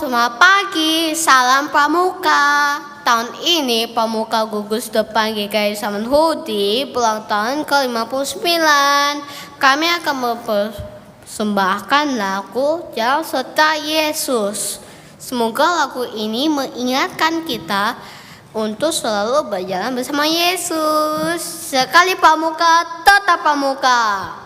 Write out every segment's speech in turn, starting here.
Selamat pagi, salam Pramuka. Tahun ini Pramuka gugus depan GKI Samanhudi ulang tahun ke-59. Kami akan mempersembahkan lagu Jauh Serta Yesus. Semoga lagu ini mengingatkan kita untuk selalu berjalan bersama Yesus. Sekali Pramuka, tetap Pramuka.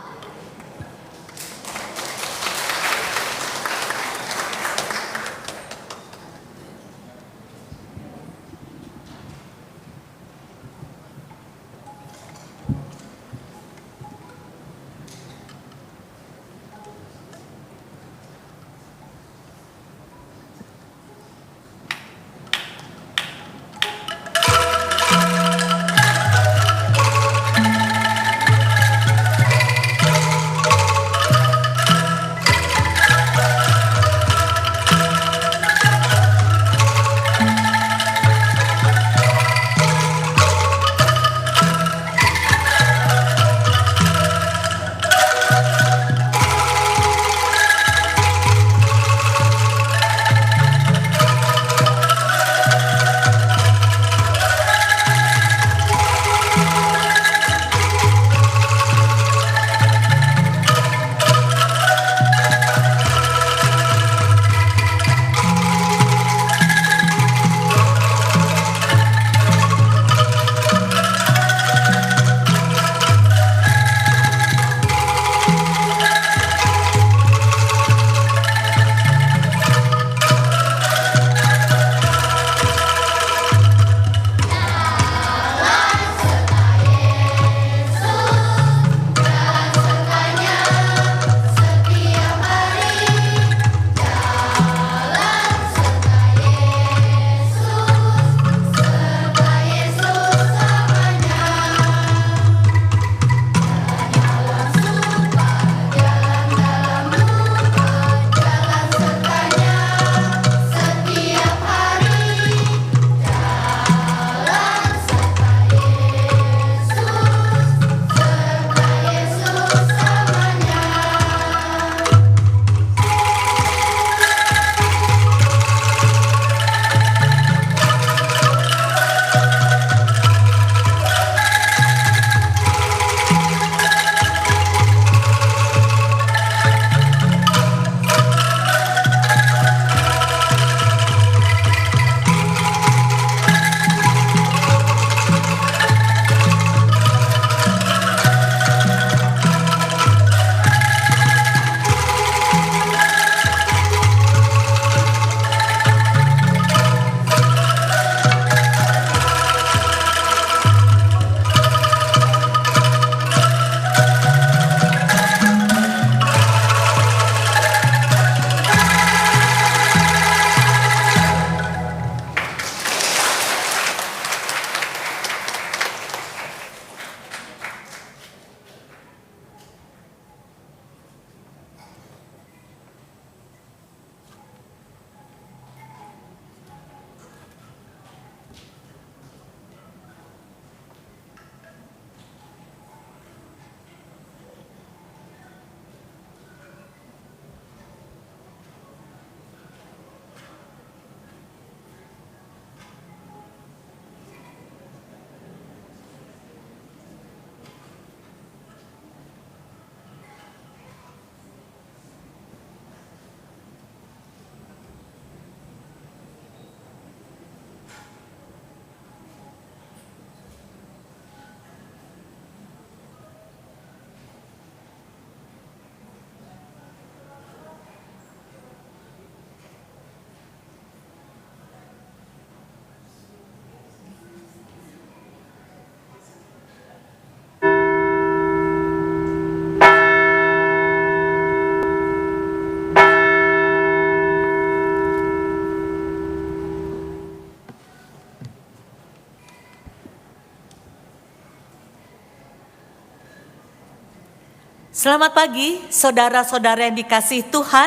Selamat pagi, saudara-saudara yang dikasihi Tuhan.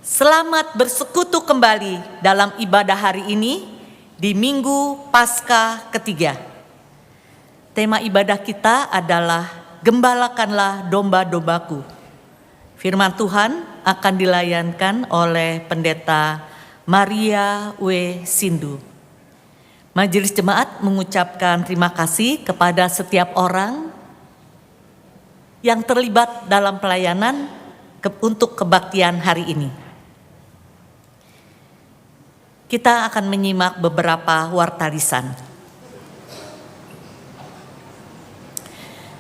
Selamat bersekutu kembali dalam ibadah hari ini di Minggu Paskah ketiga. Tema ibadah kita adalah Gembalakanlah domba-dombaku. Firman Tuhan akan dilayankan oleh Pendeta Maria W. Sindu. Majelis Jemaat mengucapkan terima kasih kepada setiap orang yang terlibat dalam pelayanan untuk kebaktian hari ini. Kita akan menyimak beberapa warta lisan.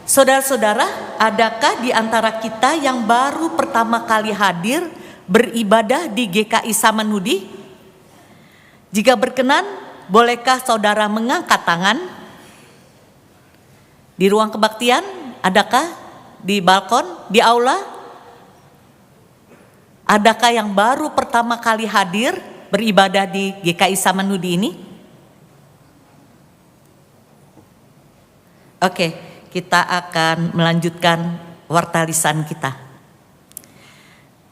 Saudara-saudara, adakah di antara kita yang baru pertama kali hadir beribadah di GKI Samanhudi? Jika berkenan, bolehkah saudara mengangkat tangan? Di ruang kebaktian, adakah? Di balkon, di aula? Adakah yang baru pertama kali hadir beribadah di GKI Samanhudi ini? Oke. Kita akan melanjutkan warta lisan kita.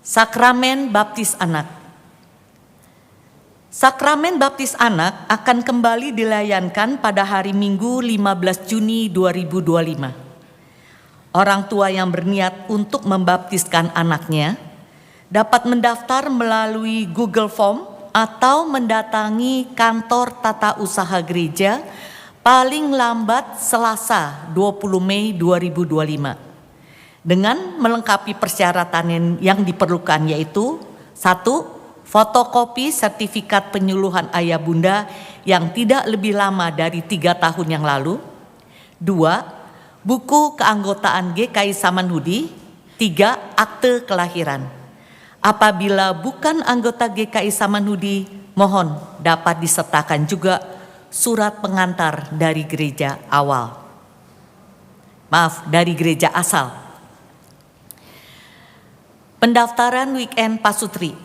Sakramen Baptis Anak. Sakramen Baptis Anak akan kembali dilayankan pada hari Minggu 15 Juni 2025. Orang tua yang berniat untuk membaptiskan anaknya dapat mendaftar melalui Google Form atau mendatangi kantor tata usaha gereja paling lambat Selasa 20 Mei 2025 dengan melengkapi persyaratan yang diperlukan, yaitu 1. Fotokopi sertifikat penyuluhan ayah bunda yang tidak lebih lama dari 3 tahun yang lalu. 2. Buku keanggotaan GKI Samanhudi. 3. Akte kelahiran. Apabila bukan anggota GKI Samanhudi, mohon dapat disertakan juga surat pengantar dari gereja dari gereja asal. Pendaftaran weekend pasutri.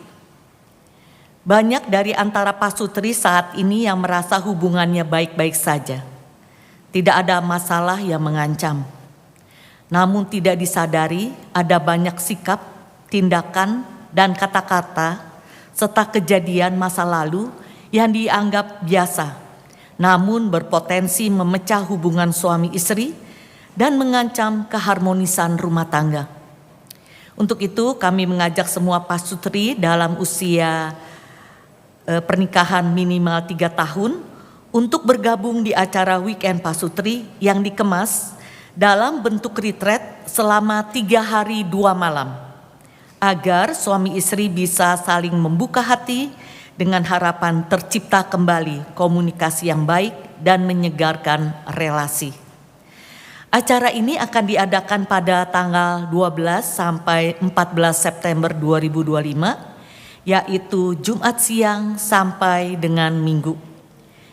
Banyak dari antara pasutri saat ini yang merasa hubungannya baik-baik saja. Tidak ada masalah yang mengancam. Namun tidak disadari ada banyak sikap, tindakan, dan kata-kata serta kejadian masa lalu yang dianggap biasa, namun berpotensi memecah hubungan suami istri dan mengancam keharmonisan rumah tangga. Untuk itu kami mengajak semua pasutri dalam usia pernikahan minimal 3 tahun untuk bergabung di acara weekend pasutri yang dikemas dalam bentuk retreat selama 3 hari 2 malam, agar suami istri bisa saling membuka hati dengan harapan tercipta kembali komunikasi yang baik dan menyegarkan relasi. Acara ini akan diadakan pada tanggal 12 sampai 14 September 2025, yaitu Jumat siang sampai dengan Minggu,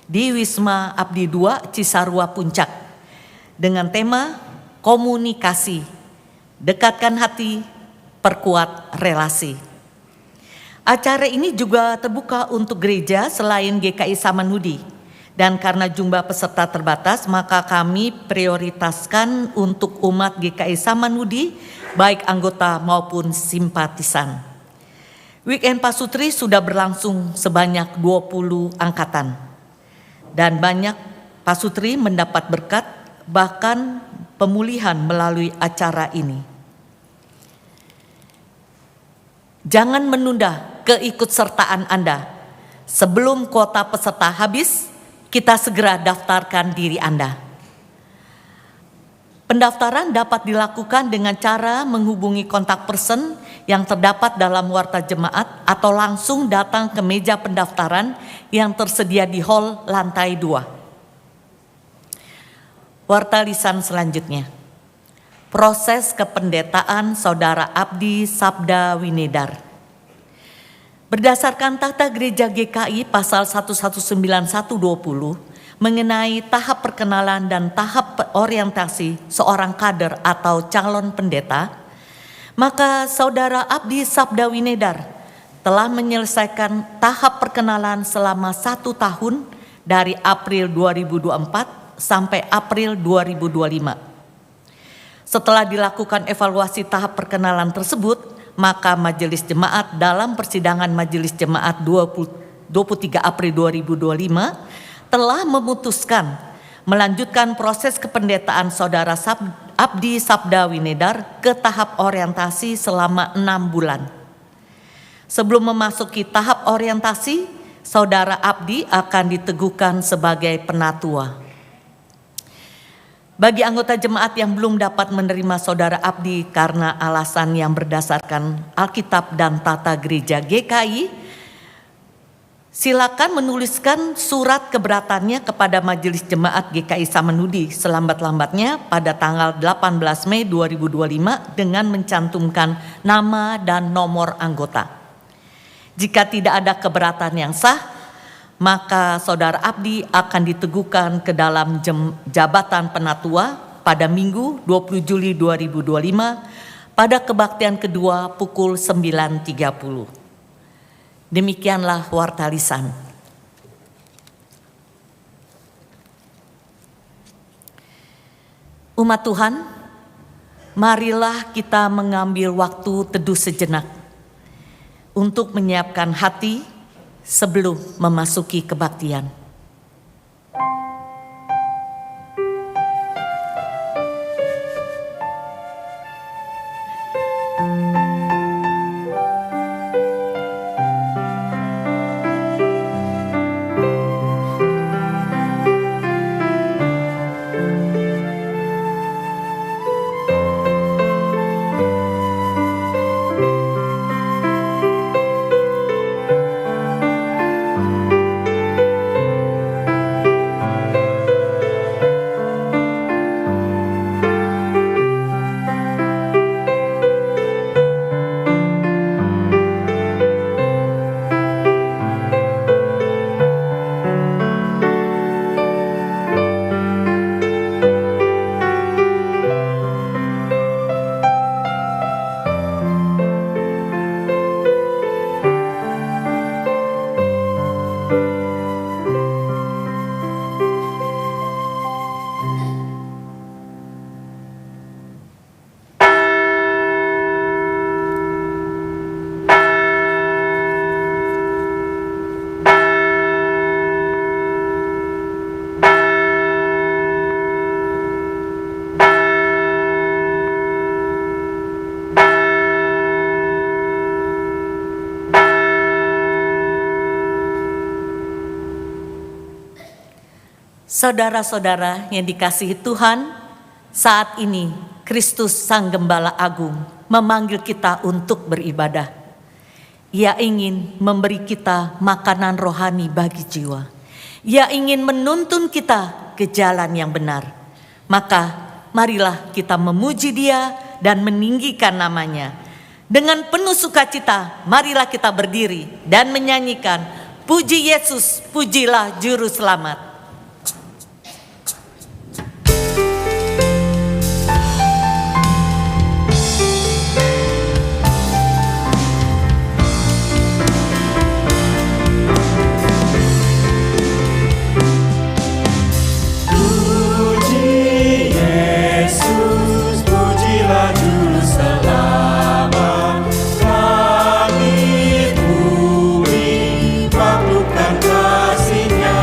di Wisma Abdi II Cisarua Puncak, dengan tema komunikasi, dekatkan hati, perkuat relasi. Acara ini juga terbuka untuk gereja selain GKI Samanhudi, dan karena jumlah peserta terbatas, maka kami prioritaskan untuk umat GKI Samanhudi, baik anggota maupun simpatisan. Weekend pasutri sudah berlangsung sebanyak 20 angkatan, dan banyak pasutri mendapat berkat, bahkan pemulihan melalui acara ini. Jangan menunda keikutsertaan Anda. Sebelum kuota peserta habis, kita segera daftarkan diri Anda. Pendaftaran dapat dilakukan dengan cara menghubungi kontak person yang terdapat dalam warta jemaat atau langsung datang ke meja pendaftaran yang tersedia di hall lantai 2. Warta lisan selanjutnya. Proses kependetaan Saudara Abdi Sabda Winedar. Berdasarkan Tata Gereja GKI pasal 119.120 mengenai tahap perkenalan dan tahap orientasi seorang kader atau calon pendeta, maka Saudara Abdi Sabda Winedar telah menyelesaikan tahap perkenalan selama 1 tahun dari April 2024 sampai April 2025. Setelah dilakukan evaluasi tahap perkenalan tersebut, maka Majelis Jemaat dalam persidangan Majelis Jemaat 23 April 2025 telah memutuskan melanjutkan proses kependetaan Saudara Abdi Sabda Winedar ke tahap orientasi selama 6 bulan. Sebelum memasuki tahap orientasi, Saudara Abdi akan diteguhkan sebagai penatua. Bagi anggota jemaat yang belum dapat menerima Saudara Abdi karena alasan yang berdasarkan Alkitab dan Tata Gereja GKI, silakan menuliskan surat keberatannya kepada Majelis Jemaat GKI Samanhudi selambat-lambatnya pada tanggal 18 Mei 2025 dengan mencantumkan nama dan nomor anggota. Jika tidak ada keberatan yang sah, maka Saudara Abdi akan diteguhkan ke dalam jabatan penatua pada Minggu 20 Juli 2025 pada kebaktian kedua pukul 9.30. Demikianlah warta lisan. Umat Tuhan, marilah kita mengambil waktu teduh sejenak untuk menyiapkan hati sebelum memasuki kebaktian. Saudara-saudara yang dikasihi Tuhan, saat ini Kristus Sang Gembala Agung memanggil kita untuk beribadah. Ia ingin memberi kita makanan rohani bagi jiwa. Ia ingin menuntun kita ke jalan yang benar. Maka marilah kita memuji Dia dan meninggikan namanya. Dengan penuh sukacita, marilah kita berdiri dan menyanyikan, puji Yesus, pujilah Juru Selamat. Langit bumi makhlukkan kasih-Nya.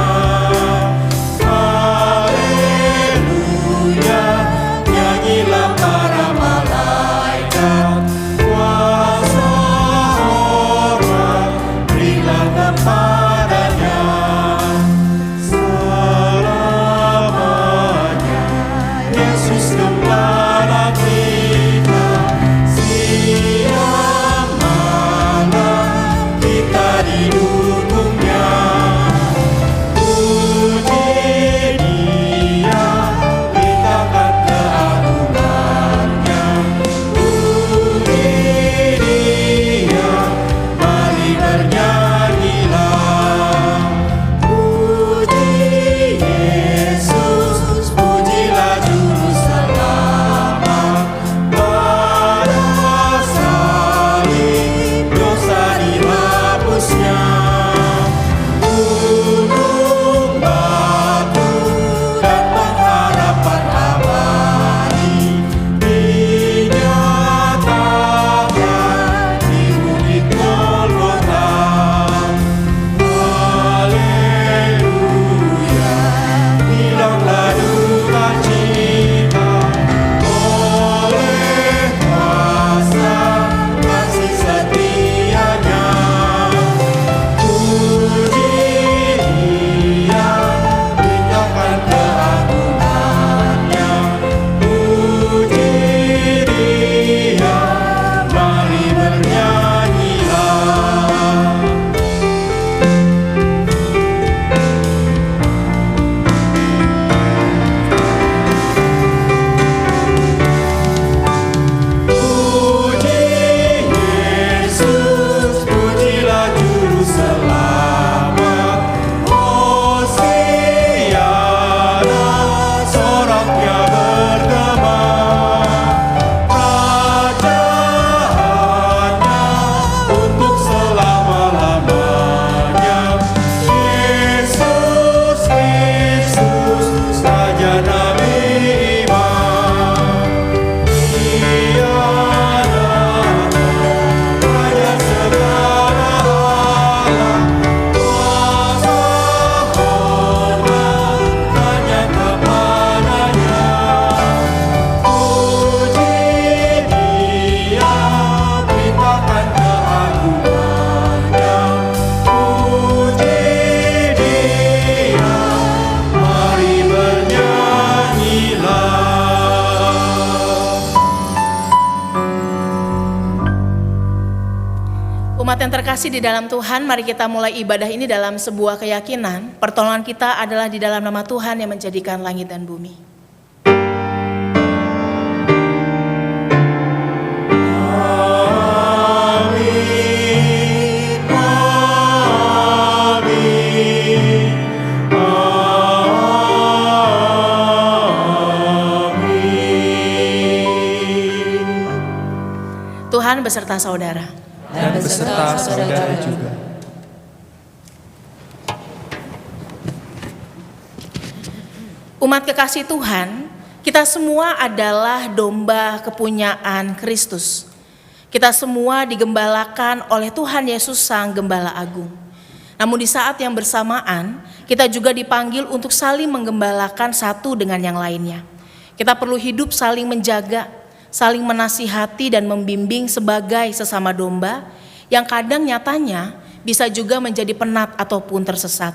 Jemaat yang terkasih di dalam Tuhan, mari kita mulai ibadah ini dalam sebuah keyakinan. Pertolongan kita adalah di dalam nama Tuhan yang menjadikan langit dan bumi. Tuhan beserta saudara. Dan beserta saudara juga. Umat kekasih Tuhan, kita semua adalah domba kepunyaan Kristus. Kita semua digembalakan oleh Tuhan Yesus Sang Gembala Agung. Namun di saat yang bersamaan, kita juga dipanggil untuk saling menggembalakan satu dengan yang lainnya. Kita perlu hidup saling menjaga, saling menasihati dan membimbing sebagai sesama domba yang kadang nyatanya bisa juga menjadi penat ataupun tersesat.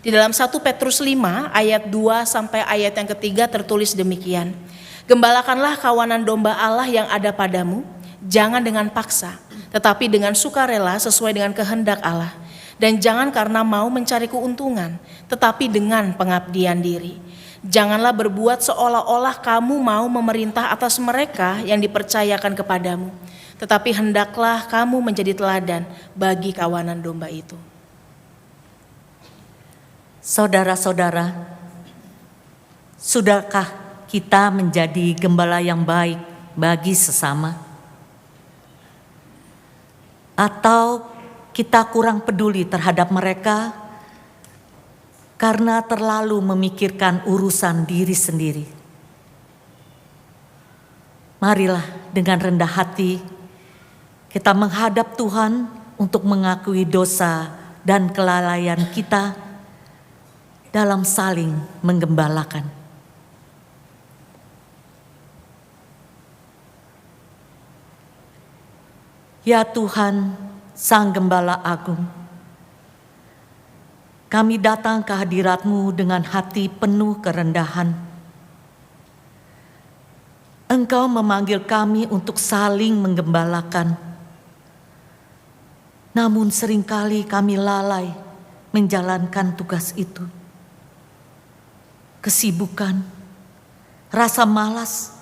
Di dalam 1 Petrus 5 ayat 2 sampai ayat yang ketiga tertulis demikian. Gembalakanlah kawanan domba Allah yang ada padamu, jangan dengan paksa, tetapi dengan sukarela sesuai dengan kehendak Allah. Dan jangan karena mau mencari keuntungan, tetapi dengan pengabdian diri. Janganlah berbuat seolah-olah kamu mau memerintah atas mereka yang dipercayakan kepadamu, tetapi hendaklah kamu menjadi teladan bagi kawanan domba itu. Saudara-saudara, sudahkah kita menjadi gembala yang baik bagi sesama? Atau kita kurang peduli terhadap mereka karena terlalu memikirkan urusan diri sendiri? Marilah dengan rendah hati kita menghadap Tuhan untuk mengakui dosa dan kelalaian kita dalam saling menggembalakan. Ya Tuhan, Sang Gembala Agung, kami datang ke hadirat-Mu dengan hati penuh kerendahan. Engkau memanggil kami untuk saling menggembalakan. Namun seringkali kami lalai menjalankan tugas itu. Kesibukan, rasa malas,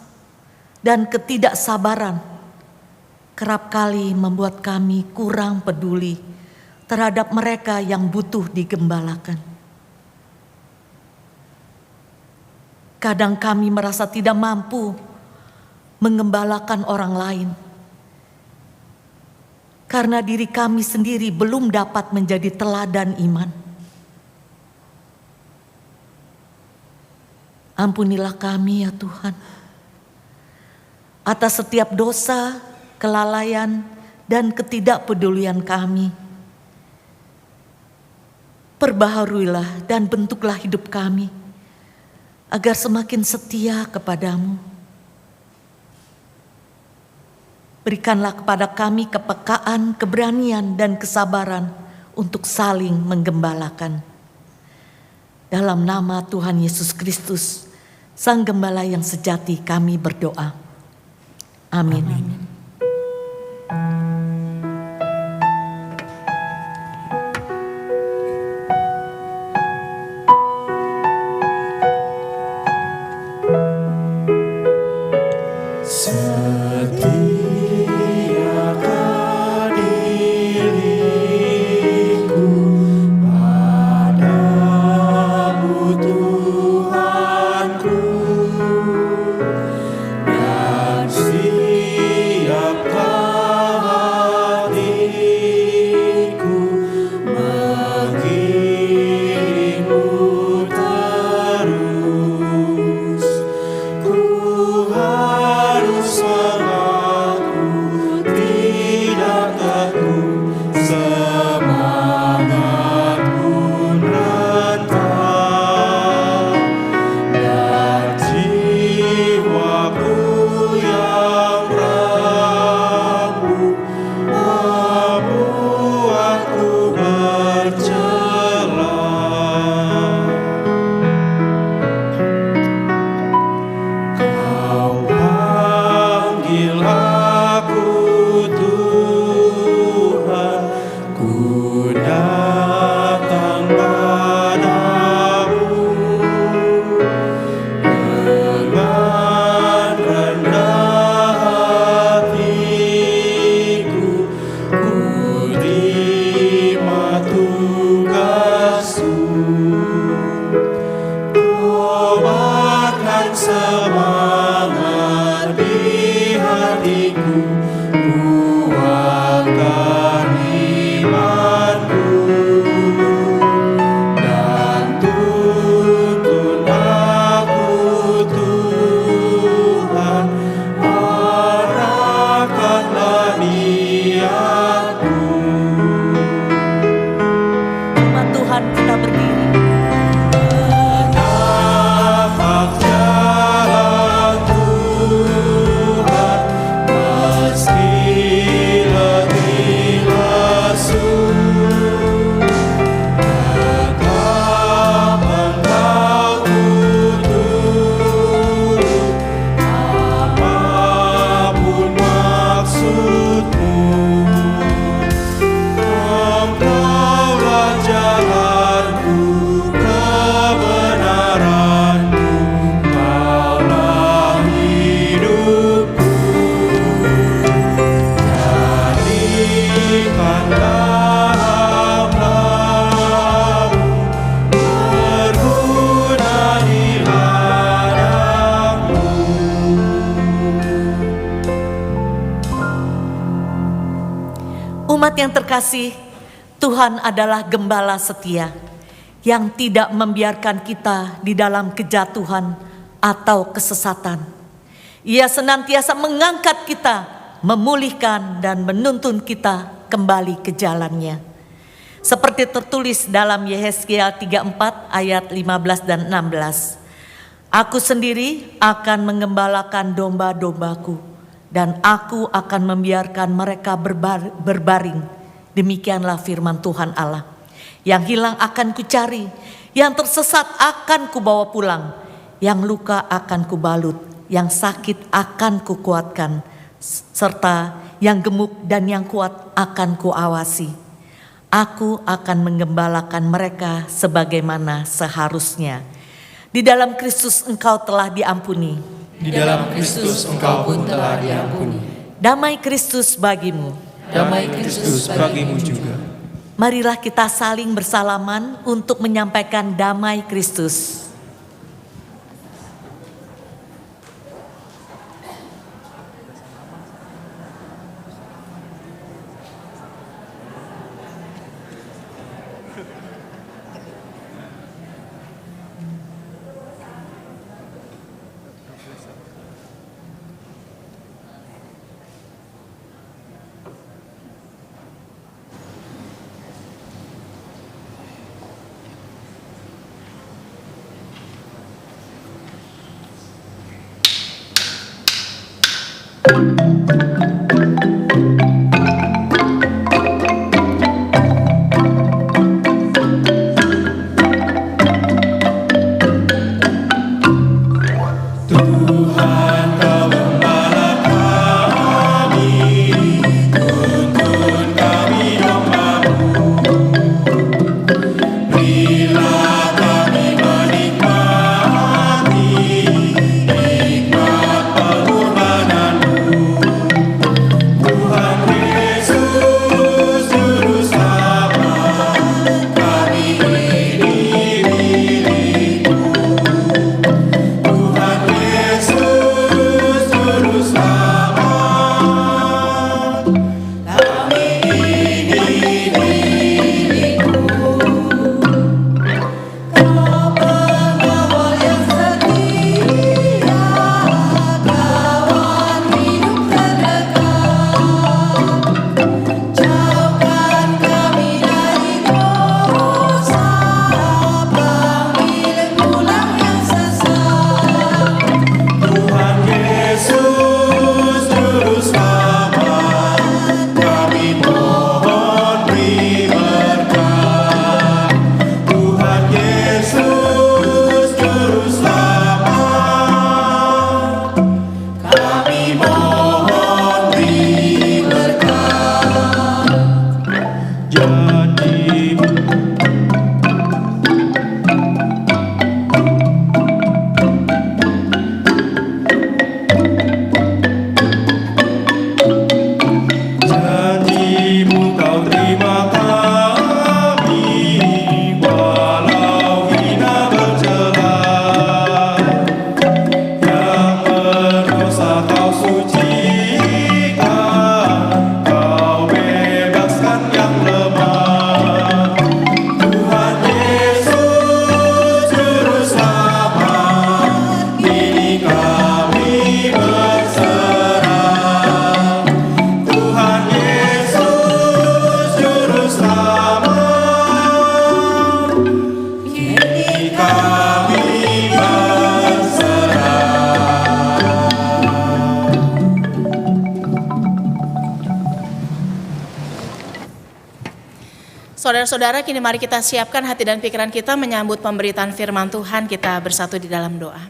dan ketidaksabaran kerap kali membuat kami kurang peduli terhadap mereka yang butuh digembalakan. Kadang kami merasa tidak mampu menggembalakan orang lain karena diri kami sendiri belum dapat menjadi teladan iman. Ampunilah kami ya Tuhan atas setiap dosa, kelalaian, dan ketidakpedulian kami. Perbaharuilah dan bentuklah hidup kami agar semakin setia kepadamu. Berikanlah kepada kami kepekaan, keberanian, dan kesabaran untuk saling menggembalakan. Dalam nama Tuhan Yesus Kristus, Sang Gembala yang sejati, kami berdoa. Amin. Amin. Dan yang terkasih, Tuhan adalah gembala setia yang tidak membiarkan kita di dalam kejatuhan atau kesesatan. Ia senantiasa mengangkat kita, memulihkan dan menuntun kita kembali ke jalannya. Seperti tertulis dalam Yehezkiel 34 ayat 15 dan 16. Aku sendiri akan mengembalakan domba-dombaku, dan aku akan membiarkan mereka berbaring. Demikianlah firman Tuhan Allah. Yang hilang akan kucari, yang tersesat akan kubawa pulang, yang luka akan kubalut, yang sakit akan kukuatkan, serta yang gemuk dan yang kuat akan kuawasi. Aku akan menggembalakan mereka sebagaimana seharusnya. Di dalam Kristus engkau telah diampuni. Di dalam Kristus engkau pun telah diampuni. Damai Kristus bagimu. Damai Kristus bagimu juga. Marilah kita saling bersalaman untuk menyampaikan damai Kristus. Saudara-saudara, kini mari kita siapkan hati dan pikiran kita menyambut pemberitaan firman Tuhan. Kita bersatu di dalam doa.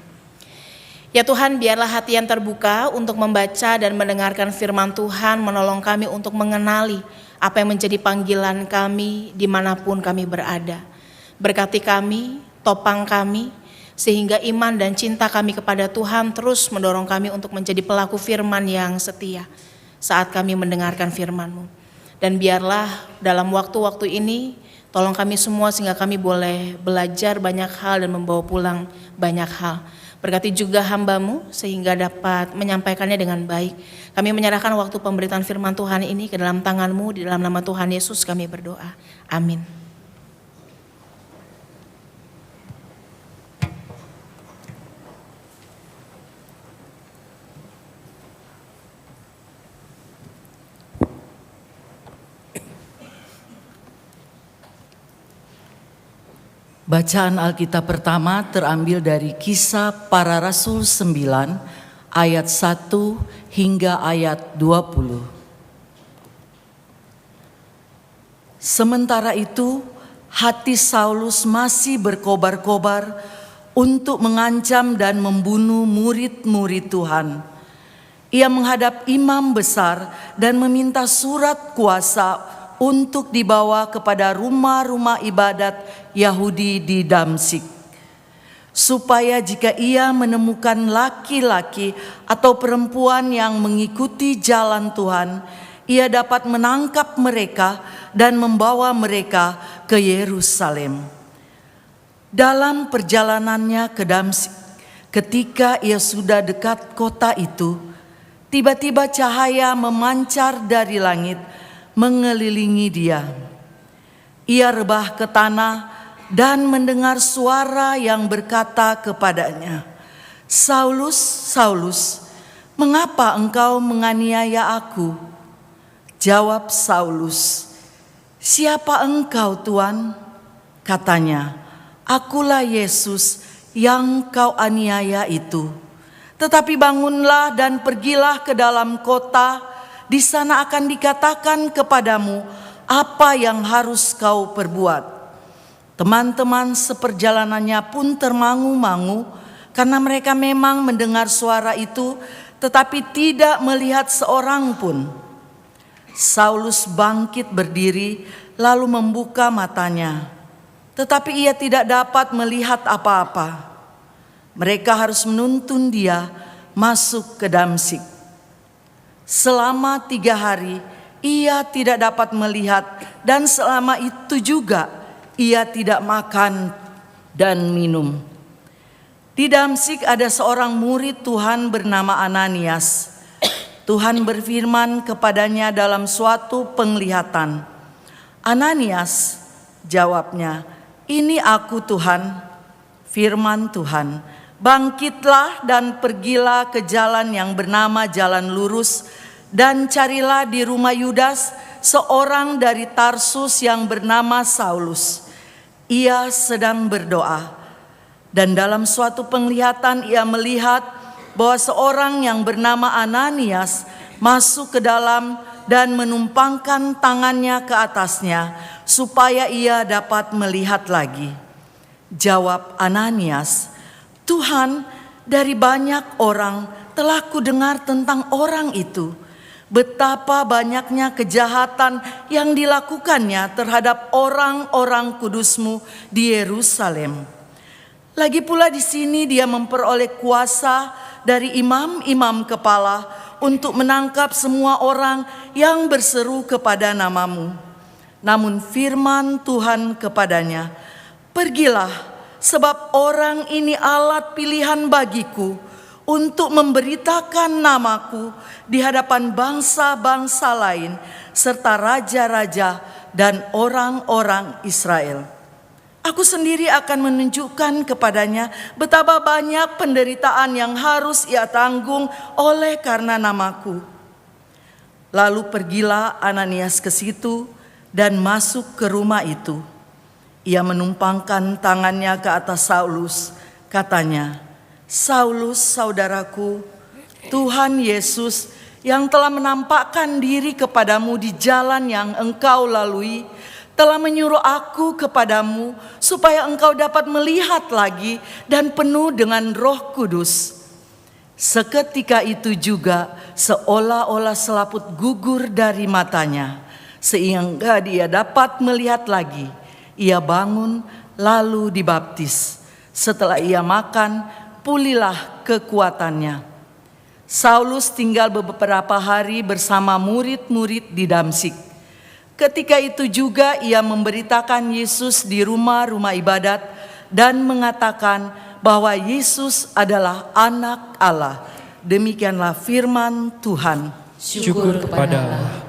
Ya Tuhan, biarlah hati yang terbuka untuk membaca dan mendengarkan firman Tuhan menolong kami untuk mengenali apa yang menjadi panggilan kami dimanapun kami berada. Berkati kami, topang kami, sehingga iman dan cinta kami kepada Tuhan terus mendorong kami untuk menjadi pelaku firman yang setia saat kami mendengarkan firman-Mu. Dan biarlah dalam waktu-waktu ini tolong kami semua sehingga kami boleh belajar banyak hal dan membawa pulang banyak hal. Berkati juga hamba-Mu sehingga dapat menyampaikannya dengan baik. Kami menyerahkan waktu pemberitaan firman Tuhan ini ke dalam tangan-Mu, di dalam nama Tuhan Yesus kami berdoa. Amin. Bacaan Alkitab pertama terambil dari Kisah Para Rasul 9 ayat 1 hingga ayat 20. Sementara itu, hati Saulus masih berkobar-kobar untuk mengancam dan membunuh murid-murid Tuhan. Ia menghadap imam besar dan meminta surat kuasa untuk dibawa kepada rumah-rumah ibadat Yahudi di Damsyik, supaya jika ia menemukan laki-laki atau perempuan yang mengikuti jalan Tuhan, ia dapat menangkap mereka dan membawa mereka ke Yerusalem. Dalam perjalanannya ke Damsyik, ketika ia sudah dekat kota itu, tiba-tiba cahaya memancar dari langit mengelilingi dia. Ia rebah ke tanah dan mendengar suara yang berkata kepadanya, "Saulus, Saulus, mengapa engkau menganiaya aku?" Jawab Saulus, "Siapa engkau, Tuan?" Katanya, "Akulah Yesus yang kau aniaya itu. Tetapi bangunlah dan pergilah ke dalam kota. Di sana akan dikatakan kepadamu apa yang harus kau perbuat." Teman-teman seperjalanannya pun termangu-mangu karena mereka memang mendengar suara itu tetapi tidak melihat seorang pun. Saulus bangkit berdiri lalu membuka matanya, tetapi ia tidak dapat melihat apa-apa. Mereka harus menuntun dia masuk ke Damsyik. Selama 3 hari ia tidak dapat melihat, dan selama itu juga ia tidak makan dan minum. Di Damsyik ada seorang murid Tuhan bernama Ananias. Tuhan berfirman kepadanya dalam suatu penglihatan. "Ananias," jawabnya, "Ini aku, Tuhan." Firman Tuhan, "Bangkitlah dan pergilah ke jalan yang bernama Jalan Lurus, dan carilah di rumah Yudas seorang dari Tarsus yang bernama Saulus. Ia sedang berdoa." Dan dalam suatu penglihatan ia melihat bahwa seorang yang bernama Ananias masuk ke dalam dan menumpangkan tangannya ke atasnya supaya ia dapat melihat lagi. Jawab Ananias, "Tuhan, dari banyak orang telah kudengar tentang orang itu, betapa banyaknya kejahatan yang dilakukannya terhadap orang-orang kudus-Mu di Yerusalem. Lagi pula di sini dia memperoleh kuasa dari imam-imam kepala untuk menangkap semua orang yang berseru kepada nama-Mu. Namun firman Tuhan kepadanya, 'Pergilah, sebab orang ini alat pilihan bagiku untuk memberitakan namaku di hadapan bangsa-bangsa lain serta raja-raja dan orang-orang Israel. Aku sendiri akan menunjukkan kepadanya betapa banyak penderitaan yang harus ia tanggung oleh karena namaku.' Lalu pergilah Ananias ke situ dan masuk ke rumah itu. Ia menumpangkan tangannya ke atas Saulus, katanya, 'Saulus, saudaraku, Tuhan Yesus yang telah menampakkan diri kepadamu di jalan yang engkau lalui, telah menyuruh aku kepadamu supaya engkau dapat melihat lagi dan penuh dengan Roh Kudus.' Seketika itu juga seolah-olah selaput gugur dari matanya, sehingga dia dapat melihat lagi. Ia bangun lalu dibaptis. Setelah ia makan, pulihlah kekuatannya. Saulus tinggal beberapa hari bersama murid-murid di Damsyik. Ketika itu juga ia memberitakan Yesus di rumah-rumah ibadat dan mengatakan bahwa Yesus adalah anak Allah. Demikianlah firman Tuhan. Syukur kepada Allah.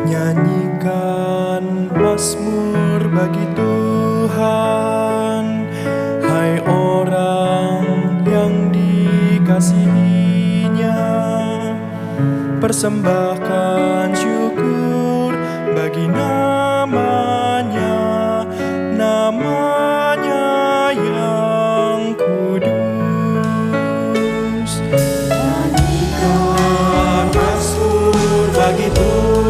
Nyanyikan mazmur bagi Tuhan, hai orang yang dikasihi-Nya. Persembahkan syukur bagi namanya, namanya yang kudus. Nyanyikan mazmur bagi Tuhan,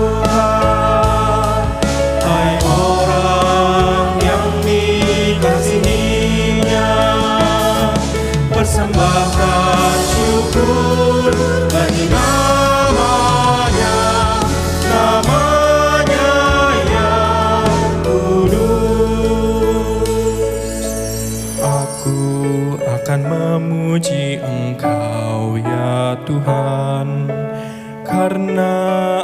persembahkan syukur bagi namanya, namanya yang kudus. Aku akan memuji Engkau ya Tuhan, karena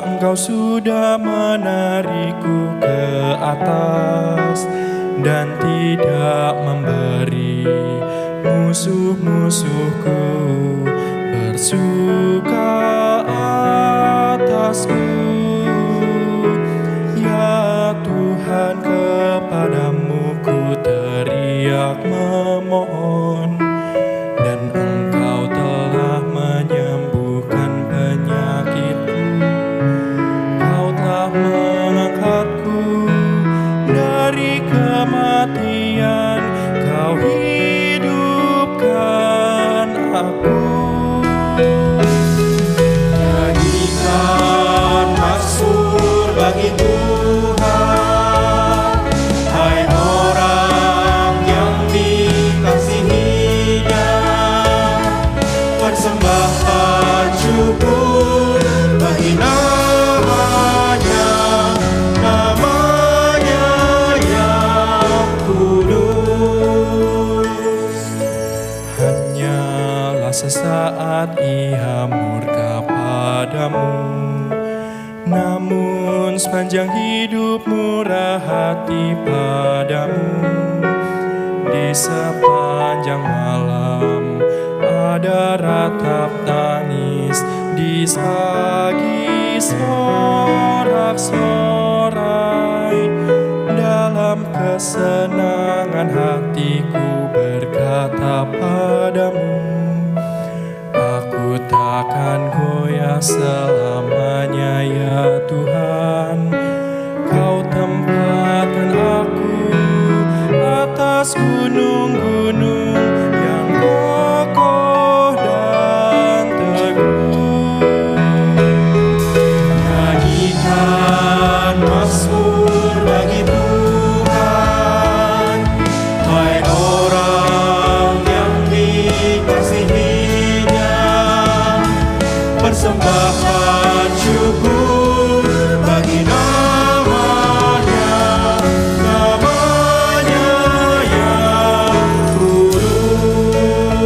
Engkau sudah menarikku ke atas dan tidak memberi musuh-musuhku bersuka atasku. Ya Tuhan, kepadamu ku teriak memohon, dan Engkau telah menyembuhkan penyakitku. Kau telah mengangkatku dari kematian, Kau hidupkan aku. Nyanyikan mazmur bagi Tuhan, hai orang yang dikasihi-Nya. Persembahkan syukur bagi namanya, namanya yang kudus. Hanyalah sesaat Ia murka padamu, namun sepanjang hidup murah hati padamu. Di sepanjang malam ada ratap tangis, di pagi sorak-sorai. Dalam kesenangan hatiku berkata padamu, aku takkan goyah selamanya ya Tuhan. Kau tempatkan aku atas gunung-gunung yang kokoh dan teguh. Nyanyikan mazmur bagi Tuhan, hai orang yang dikasihi-Nya. Persembahkan syukur bagi namanya, namanya yang kudus.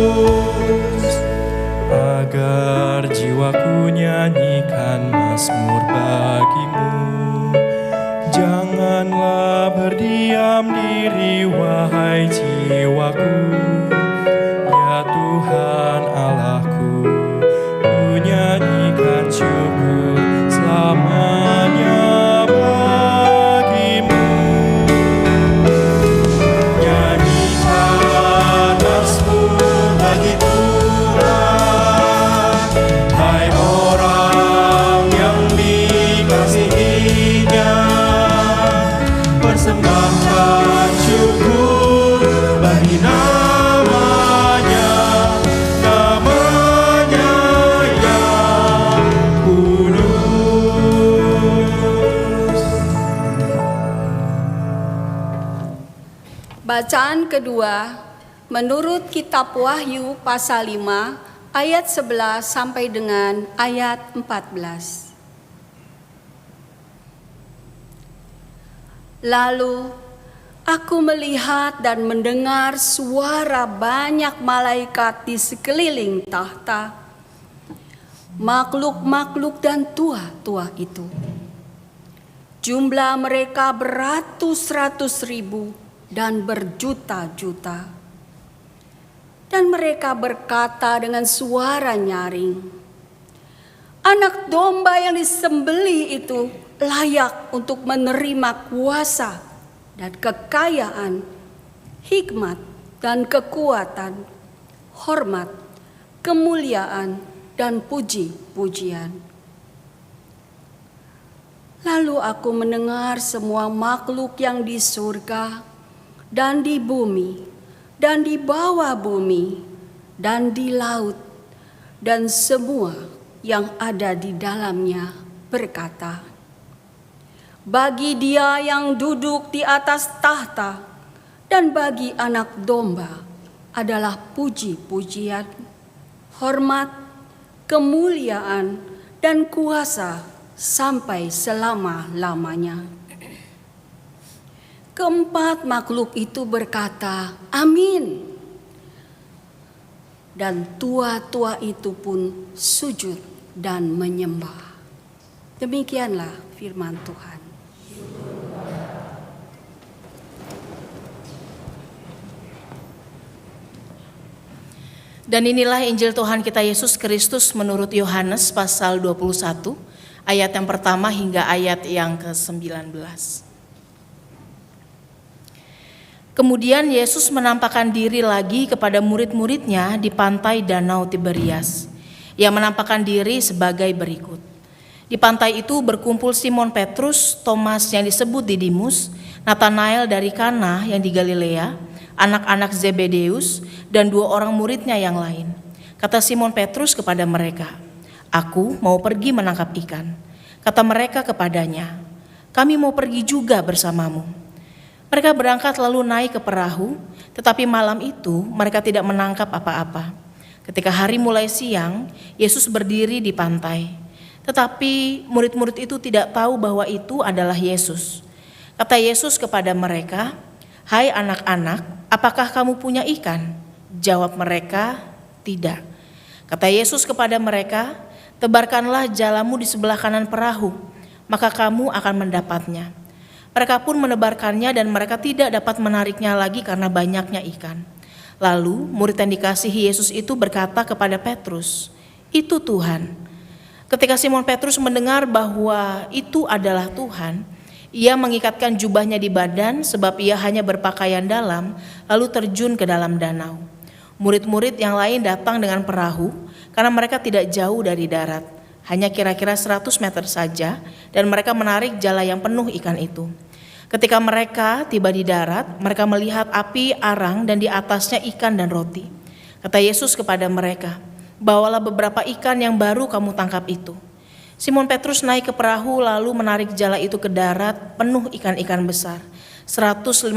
Agar jiwaku nyanyikan mazmur bagimu, janganlah berdiam diri wahai jiwaku. Ya Tuhan Allahku, ku nyanyikan syukur selamanya bagimu. Nyanyikan mazmur bagi Tuhan, hai orang yang dikasihi-Nya. Persembahkan syukur bagi namanya, namanya yang kudus. Bacaan kedua menurut kitab Wahyu pasal 5 ayat 11 sampai dengan ayat 14. Lalu aku melihat dan mendengar suara banyak malaikat di sekeliling tahta, makhluk-makhluk dan tua-tua itu. Jumlah mereka beratus-ratus ribu dan berjuta-juta. Dan mereka berkata dengan suara nyaring, Anak domba yang disembelih itu layak untuk menerima kuasa dan kekayaan, hikmat dan kekuatan, hormat, kemuliaan dan puji-pujian. Lalu aku mendengar semua makhluk yang di surga dan di bumi dan di bawah bumi dan di laut dan semua yang ada di dalamnya berkata, bagi Dia yang duduk di atas tahta dan bagi Anak Domba adalah puji-pujian, hormat, kemuliaan, dan kuasa sampai selama-lamanya. Keempat makhluk itu berkata, Amin. Dan tua-tua itu pun sujud dan menyembah. Demikianlah firman Tuhan. Dan inilah Injil Tuhan kita Yesus Kristus menurut Yohanes pasal 21, ayat yang pertama hingga ayat yang ke-19. Kemudian Yesus menampakkan diri lagi kepada murid-muridnya di pantai Danau Tiberias. Ia menampakkan diri sebagai berikut. Di pantai itu berkumpul Simon Petrus, Thomas yang disebut Didimus, Natanael dari Kana yang di Galilea, anak-anak Zebedeus, dan 2 orang muridnya yang lain. Kata Simon Petrus kepada mereka, Aku mau pergi menangkap ikan. Kata mereka kepadanya, Kami mau pergi juga bersamamu. Mereka berangkat lalu naik ke perahu, tetapi malam itu mereka tidak menangkap apa-apa. Ketika hari mulai siang, Yesus berdiri di pantai. Tetapi murid-murid itu tidak tahu bahwa itu adalah Yesus. Kata Yesus kepada mereka, Hai anak-anak, apakah kamu punya ikan? Jawab mereka, tidak. Kata Yesus kepada mereka, tebarkanlah jalamu di sebelah kanan perahu, maka kamu akan mendapatnya. Mereka pun menebarkannya dan mereka tidak dapat menariknya lagi karena banyaknya ikan. Lalu murid yang dikasihi Yesus itu berkata kepada Petrus, Itu Tuhan. Ketika Simon Petrus mendengar bahwa itu adalah Tuhan, ia mengikatkan jubahnya di badan sebab ia hanya berpakaian dalam, lalu terjun ke dalam danau. Murid-murid yang lain datang dengan perahu karena mereka tidak jauh dari darat, hanya kira-kira 100 meter saja, dan mereka menarik jala yang penuh ikan itu. Ketika mereka tiba di darat, mereka melihat api arang dan di atasnya ikan dan roti. Kata Yesus kepada mereka, Bawalah beberapa ikan yang baru kamu tangkap itu. Simon Petrus naik ke perahu lalu menarik jala itu ke darat penuh ikan-ikan besar, 153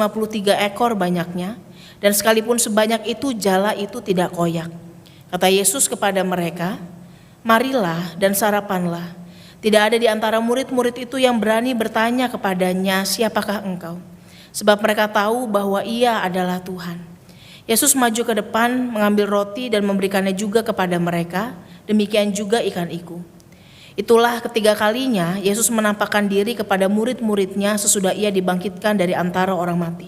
ekor banyaknya, dan sekalipun sebanyak itu jala itu tidak koyak. Kata Yesus kepada mereka, Marilah dan sarapanlah. Tidak ada di antara murid-murid itu yang berani bertanya kepadanya, Siapakah engkau? Sebab mereka tahu bahwa ia adalah Tuhan. Yesus maju ke depan, mengambil roti dan memberikannya juga kepada mereka, demikian juga ikan iku. Itulah ketiga kalinya Yesus menampakkan diri kepada murid-muridnya sesudah ia dibangkitkan dari antara orang mati.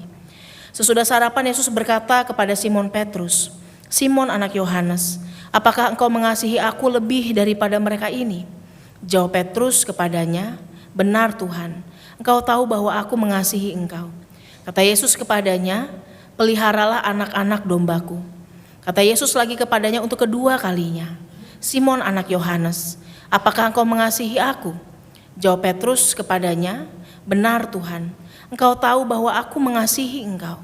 Sesudah sarapan Yesus berkata kepada Simon Petrus, Simon anak Yohanes, apakah engkau mengasihi aku lebih daripada mereka ini? Jawab Petrus kepadanya, Benar Tuhan, engkau tahu bahwa aku mengasihi engkau. Kata Yesus kepadanya, Peliharalah anak-anak dombaku. Kata Yesus lagi kepadanya untuk kedua kalinya, Simon anak Yohanes, apakah engkau mengasihi aku? Jawab Petrus kepadanya, Benar Tuhan, engkau tahu bahwa aku mengasihi engkau.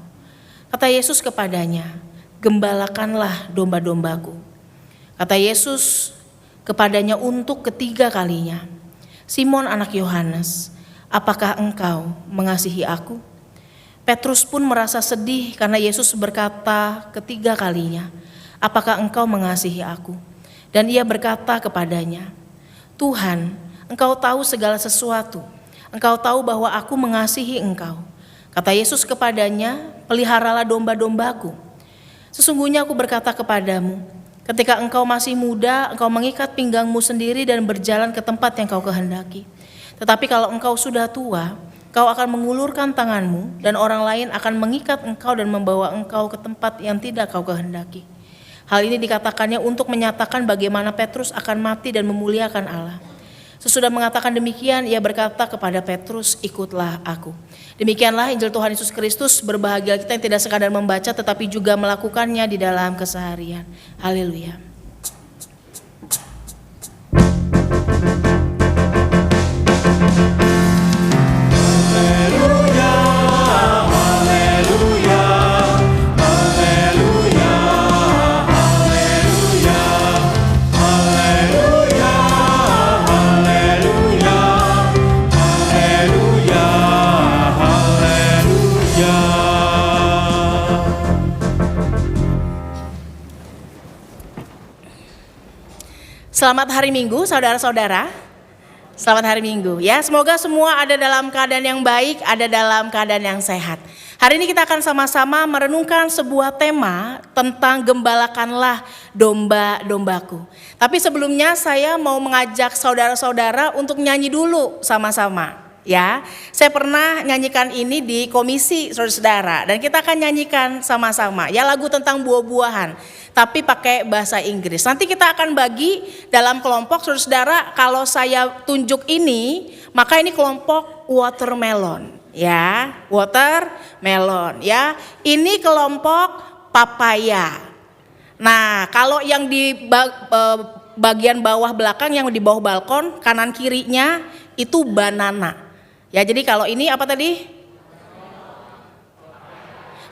Kata Yesus kepadanya, Gembalakanlah domba-dombaku. Kata Yesus kepadanya untuk ketiga kalinya, Simon anak Yohanes, apakah engkau mengasihi aku? Petrus pun merasa sedih karena Yesus berkata ketiga kalinya, apakah engkau mengasihi aku? Dan ia berkata kepadanya, Tuhan, Engkau tahu segala sesuatu. Engkau tahu bahwa aku mengasihi Engkau. Kata Yesus kepadanya, peliharalah domba-dombaku. Sesungguhnya aku berkata kepadamu, ketika engkau masih muda, engkau mengikat pinggangmu sendiri dan berjalan ke tempat yang kau kehendaki. Tetapi kalau engkau sudah tua, kau akan mengulurkan tanganmu dan orang lain akan mengikat engkau dan membawa engkau ke tempat yang tidak kau kehendaki. Hal ini dikatakannya untuk menyatakan bagaimana Petrus akan mati dan memuliakan Allah. Sesudah mengatakan demikian, ia berkata kepada Petrus, ikutlah aku. Demikianlah Injil Tuhan Yesus Kristus. Berbahagia kita yang tidak sekadar membaca tetapi juga melakukannya di dalam keseharian. Haleluya. Selamat hari Minggu, saudara-saudara. Selamat hari Minggu ya. Semoga semua ada dalam keadaan yang baik, ada dalam keadaan yang sehat. Hari ini kita akan sama-sama merenungkan sebuah tema tentang gembalakanlah domba-dombaku. Tapi sebelumnya saya mau mengajak saudara-saudara untuk nyanyi dulu sama-sama. Ya, saya pernah nyanyikan ini di komisi saudara-saudara dan kita akan nyanyikan sama-sama ya lagu tentang buah-buahan tapi pakai bahasa Inggris. Nanti kita akan bagi dalam kelompok saudara-saudara. Kalau saya tunjuk ini, maka ini kelompok watermelon ya, watermelon ya. Ini kelompok papaya. Nah, kalau yang di bagian bawah belakang yang di bawah balkon kanan kirinya itu banana. Ya, jadi kalau ini apa tadi?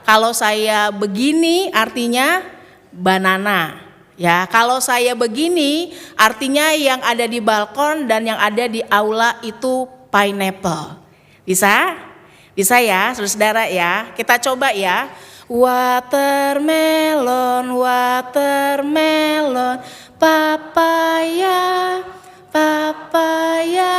Kalau saya begini artinya banana. Ya, kalau saya begini artinya yang ada di balkon dan yang ada di aula itu pineapple. Bisa? Bisa ya, saudara ya. Kita coba ya. Watermelon, watermelon, papaya, papaya.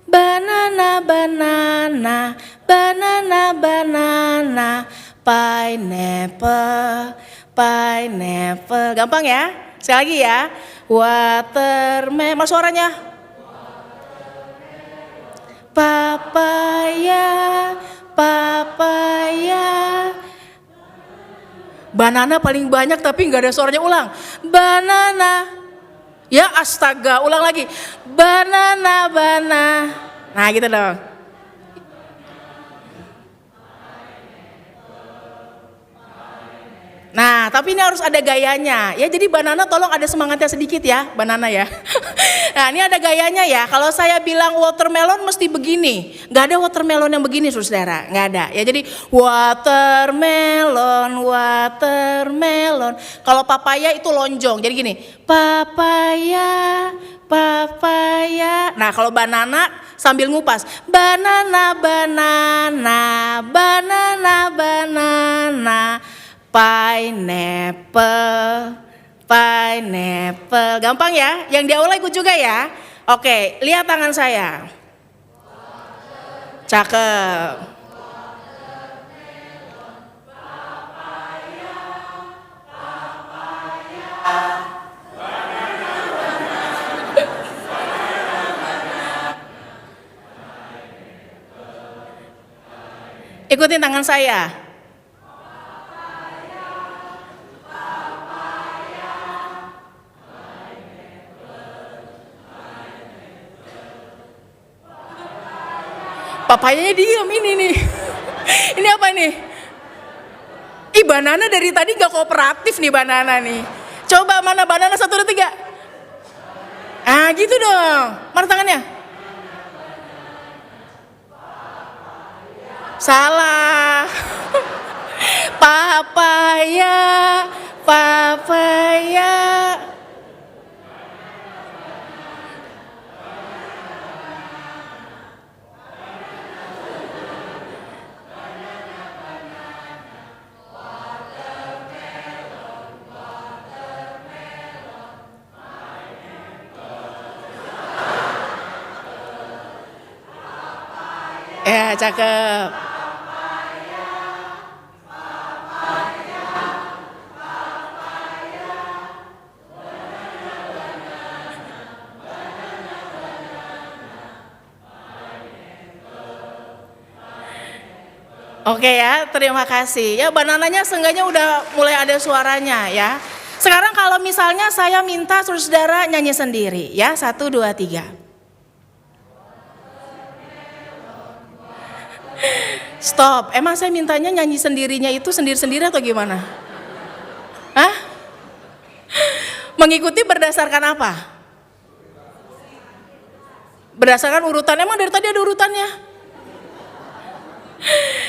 Banana, banana, banana, banana, pineapple, pineapple. Gampang ya? Sekali lagi ya. Watermelon, mana suaranya? Papaya, papaya. Banana paling banyak tapi nggak ada suaranya, ulang. Banana. Ya astaga, ulang lagi. Banana, banana. Nah gitu dong. Nah tapi ini harus ada gayanya. Ya jadi banana tolong ada semangatnya sedikit ya, banana ya. Nah ini ada gayanya ya. Kalau saya bilang watermelon mesti begini. Gak ada watermelon yang begini saudara, gak ada. Ya jadi watermelon, watermelon. Kalau papaya itu lonjong, jadi gini. Papaya, papaya. Nah kalau banana sambil ngupas. Banana, banana, banana, banana. Pineapple, pineapple. Gampang ya? Yang di aula ikut juga ya? Oke, lihat tangan saya. Cakep. Ikutin tangan saya. Papayanya diem ini nih. Ini apa nih? Ih banana dari tadi gak kooperatif nih banana nih. Coba mana banana 1, 2, 3. Ah gitu dong. Mana tangannya? Salah. Papaya, papaya. Ya, cakep. Oke ya, terima kasih. Ya, banananya seenggaknya udah mulai ada suaranya ya. Sekarang kalau misalnya saya minta saudara nyanyi sendiri ya, 1, 2, 3. Stop, emang saya mintanya nyanyi sendirinya itu sendiri-sendiri atau gimana? Hah? Mengikuti berdasarkan apa? Berdasarkan urutan, emang dari tadi ada urutannya?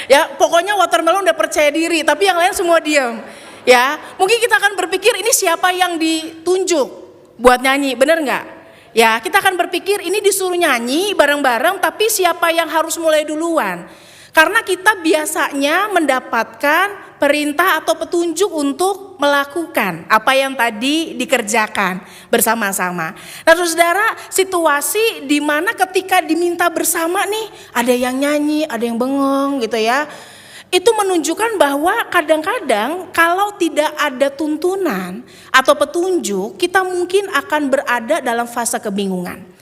Ya, pokoknya watermelon udah percaya diri, tapi yang lain semua diam. Ya, mungkin kita akan berpikir ini siapa yang ditunjuk buat nyanyi, bener nggak? Ya, kita akan berpikir ini disuruh nyanyi bareng-bareng, tapi siapa yang harus mulai duluan? Karena kita biasanya mendapatkan perintah atau petunjuk untuk melakukan apa yang tadi dikerjakan bersama-sama. Nah, saudara, situasi di mana ketika diminta bersama nih, ada yang nyanyi, ada yang bengong gitu ya. Itu menunjukkan bahwa kadang-kadang kalau tidak ada tuntunan atau petunjuk, kita mungkin akan berada dalam fase kebingungan.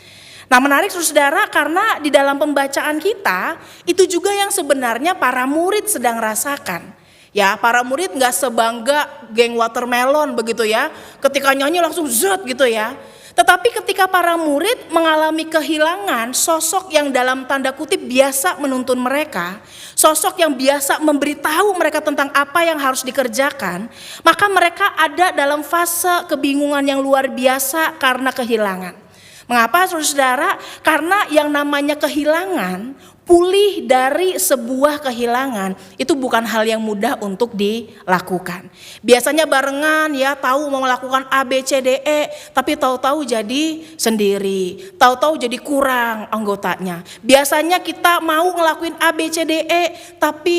Nah, menarik saudara, karena di dalam pembacaan kita itu juga yang sebenarnya para murid sedang rasakan. Ya, para murid gak sebangga geng watermelon begitu ya, ketika nyanyi langsung zut gitu ya. Tetapi ketika para murid mengalami kehilangan sosok yang dalam tanda kutip biasa menuntun mereka, sosok yang biasa memberitahu mereka tentang apa yang harus dikerjakan, maka mereka ada dalam fase kebingungan yang luar biasa karena kehilangan. Mengapa saudara? Karena yang namanya kehilangan, pulih dari sebuah kehilangan itu bukan hal yang mudah untuk dilakukan. Biasanya barengan ya, tahu mau melakukan A, B, C, D, E, tapi tahu-tahu jadi sendiri, tahu-tahu jadi kurang anggotanya. Biasanya kita mau ngelakuin A, B, C, D, E, tapi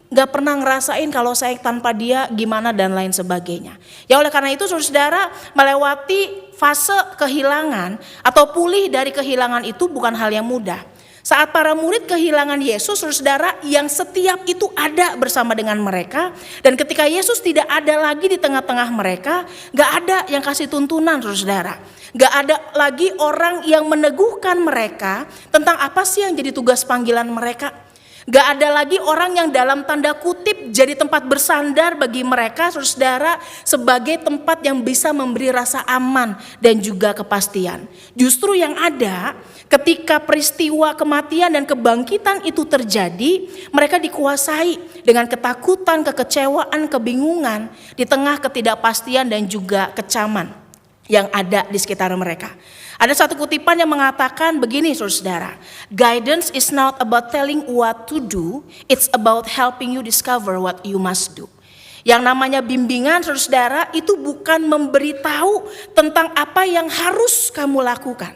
gak pernah ngerasain kalau saya tanpa dia gimana dan lain sebagainya. Ya, oleh karena itu saudara, melewati fase kehilangan atau pulih dari kehilangan itu bukan hal yang mudah. Saat para murid kehilangan Yesus, saudara, yang setiap itu ada bersama dengan mereka, dan ketika Yesus tidak ada lagi di tengah-tengah mereka, gak ada yang kasih tuntunan saudara. Gak ada lagi orang yang meneguhkan mereka tentang apa sih yang jadi tugas panggilan mereka. Gak ada lagi orang yang dalam tanda kutip jadi tempat bersandar bagi mereka saudara, sebagai tempat yang bisa memberi rasa aman dan juga kepastian. Justru yang ada ketika peristiwa kematian dan kebangkitan itu terjadi, mereka dikuasai dengan ketakutan, kekecewaan, kebingungan di tengah ketidakpastian dan juga kecaman yang ada di sekitar mereka. Ada satu kutipan yang mengatakan begini saudara, guidance is not about telling what to do, it's about helping you discover what you must do. Yang namanya bimbingan saudara itu bukan memberitahu tentang apa yang harus kamu lakukan.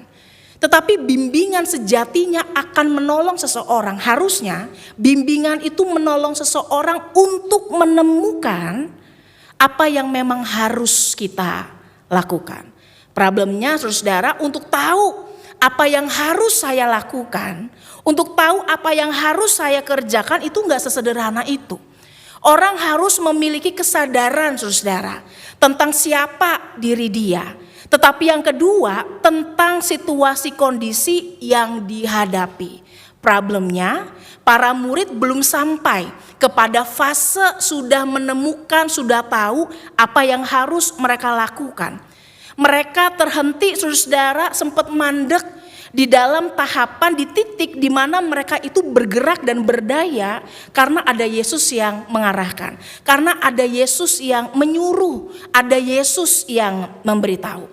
Tetapi bimbingan sejatinya akan menolong seseorang, harusnya bimbingan itu menolong seseorang untuk menemukan apa yang memang harus kita lakukan. Problemnya saudara, untuk tahu apa yang harus saya lakukan, untuk tahu apa yang harus saya kerjakan itu gak sesederhana itu. Orang harus memiliki kesadaran saudara tentang siapa diri dia. Tetapi yang kedua tentang situasi kondisi yang dihadapi. Problemnya para murid belum sampai kepada fase sudah menemukan, sudah tahu apa yang harus mereka lakukan. Mereka terhenti saudara, sempat mandek di dalam tahapan, di titik di mana mereka itu bergerak dan berdaya karena ada Yesus yang mengarahkan, karena ada Yesus yang menyuruh, ada Yesus yang memberitahu.